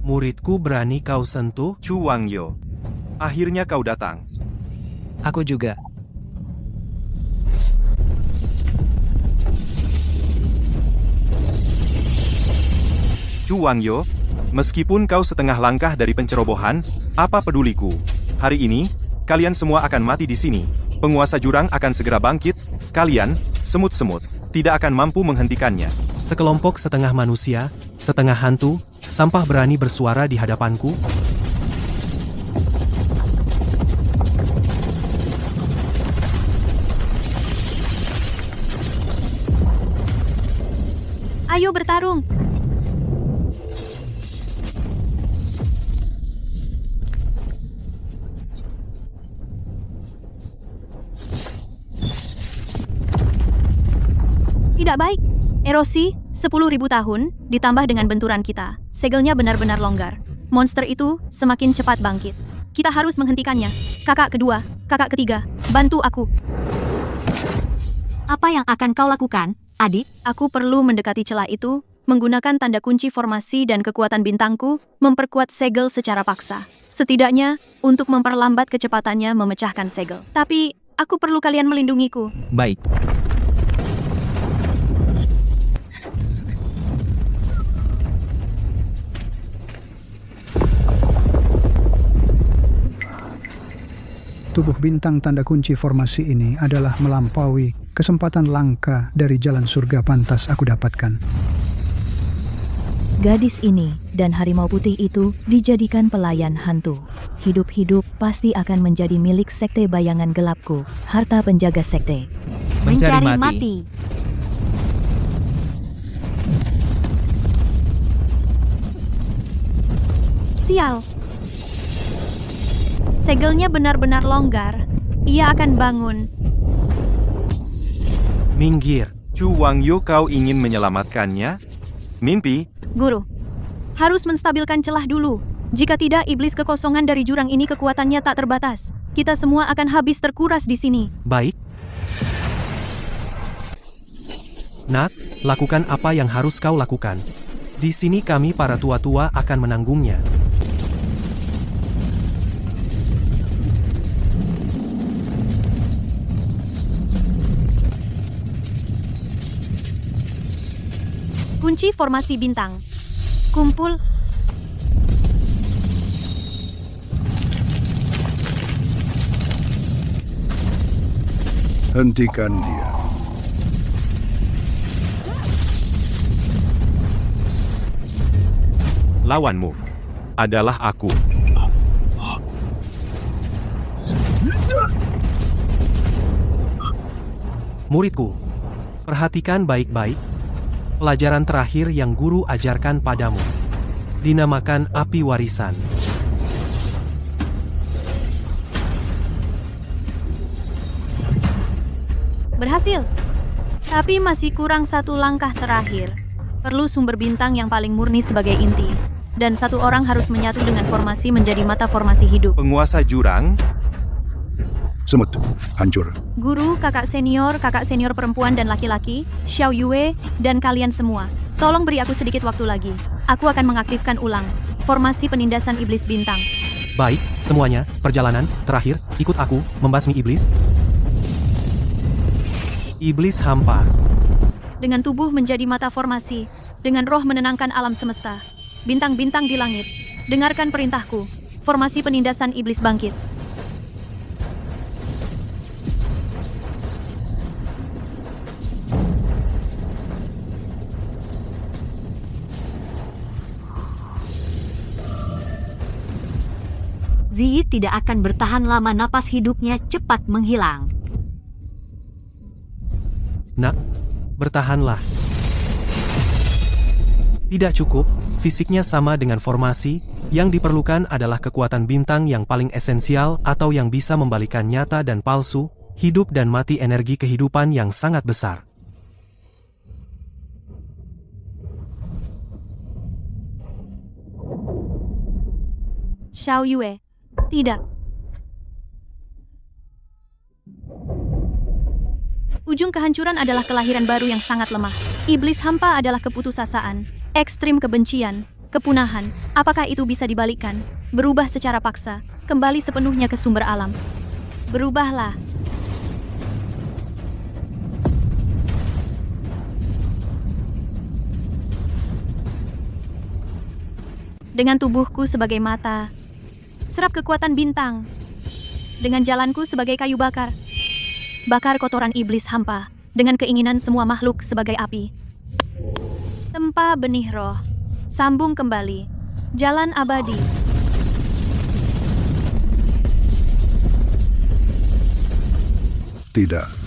Speaker 4: Muridku berani kau sentuh?
Speaker 10: Chu Wangyo, akhirnya kau datang.
Speaker 7: Aku juga.
Speaker 10: Chu Wangyo, meskipun kau setengah langkah dari pencerobohan, apa peduliku? Hari ini, kalian semua akan mati di sini. Penguasa jurang akan segera bangkit. Kalian, semut-semut, tidak akan mampu menghentikannya.
Speaker 4: Sekelompok setengah manusia, setengah hantu, Sampah berani bersuara di hadapanku?
Speaker 1: Ayo bertarung. Tidak baik. Erosi, 10.000 tahun, ditambah dengan benturan kita. Segelnya benar-benar longgar. Monster itu semakin cepat bangkit. Kita harus menghentikannya. Kakak kedua, kakak ketiga, bantu aku.
Speaker 6: Apa yang akan kau lakukan, adik?
Speaker 1: Aku perlu mendekati celah itu, menggunakan tanda kunci formasi dan kekuatan bintangku, memperkuat segel secara paksa. Setidaknya, untuk memperlambat kecepatannya memecahkan segel. Tapi, aku perlu kalian melindungiku.
Speaker 2: Baik.
Speaker 9: Tubuh bintang tanda kunci formasi ini adalah melampaui kesempatan langka dari jalan surga pantas aku dapatkan.
Speaker 8: Gadis ini dan harimau putih itu dijadikan pelayan hantu. Hidup-hidup pasti akan menjadi milik sekte bayangan gelapku, harta penjaga sekte.
Speaker 2: Mencari mati.
Speaker 6: mati.
Speaker 1: Sial. Segelnya benar-benar longgar. Ia akan bangun.
Speaker 4: Minggir.
Speaker 10: Chu Wangyo, kau ingin menyelamatkannya? Mimpi?
Speaker 1: Guru, harus menstabilkan celah dulu. Jika tidak, iblis kekosongan dari jurang ini kekuatannya tak terbatas. Kita semua akan habis terkuras di sini.
Speaker 4: Baik. Nak, lakukan apa yang harus kau lakukan. Di sini kami para tua-tua akan menanggungnya.
Speaker 1: Kunci formasi bintang. Kumpul.
Speaker 5: Hentikan dia.
Speaker 10: Lawanmu adalah aku.
Speaker 4: Muridku, perhatikan baik-baik. Pelajaran terakhir yang guru ajarkan padamu. Dinamakan api warisan.
Speaker 1: Berhasil. Tapi masih kurang satu langkah terakhir. Perlu sumber bintang yang paling murni sebagai inti. Dan satu orang harus menyatu dengan formasi menjadi mata formasi hidup.
Speaker 10: Penguasa jurang?
Speaker 5: Semut, hancur.
Speaker 1: Guru, kakak senior perempuan dan laki-laki, Xiao Yue, dan kalian semua. Tolong beri aku sedikit waktu lagi. Aku akan mengaktifkan ulang formasi penindasan iblis bintang.
Speaker 4: Baik, semuanya, perjalanan terakhir, ikut aku, membasmi iblis. Iblis hampa.
Speaker 1: Dengan tubuh menjadi mata formasi, dengan roh menenangkan alam semesta. Bintang-bintang di langit, dengarkan perintahku. Formasi penindasan iblis bangkit.
Speaker 6: Ziyi tidak akan bertahan lama, napas hidupnya cepat menghilang.
Speaker 4: Nak, bertahanlah. Tidak cukup, fisiknya sama dengan formasi, yang diperlukan adalah kekuatan bintang yang paling esensial atau yang bisa membalikan nyata dan palsu, hidup dan mati energi kehidupan yang sangat besar.
Speaker 1: Xiao Yue. Tidak. Ujung kehancuran adalah kelahiran baru yang sangat lemah. Iblis hampa adalah keputusasaan, ekstrim kebencian, kepunahan. Apakah itu bisa dibalikkan? Berubah secara paksa, kembali sepenuhnya ke sumber alam. Berubahlah. Dengan tubuhku sebagai mata, serap kekuatan bintang. Dengan jalanku sebagai kayu bakar, bakar kotoran iblis hampa. Dengan keinginan semua makhluk sebagai api, tempa benih roh. Sambung kembali. Jalan abadi.
Speaker 5: Tidak.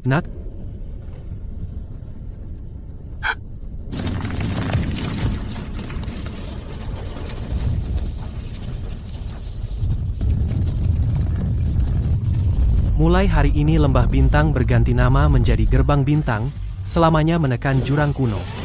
Speaker 4: Nak, mulai hari ini Lembah Bintang berganti nama menjadi Gerbang Bintang, selamanya menekan jurang kuno.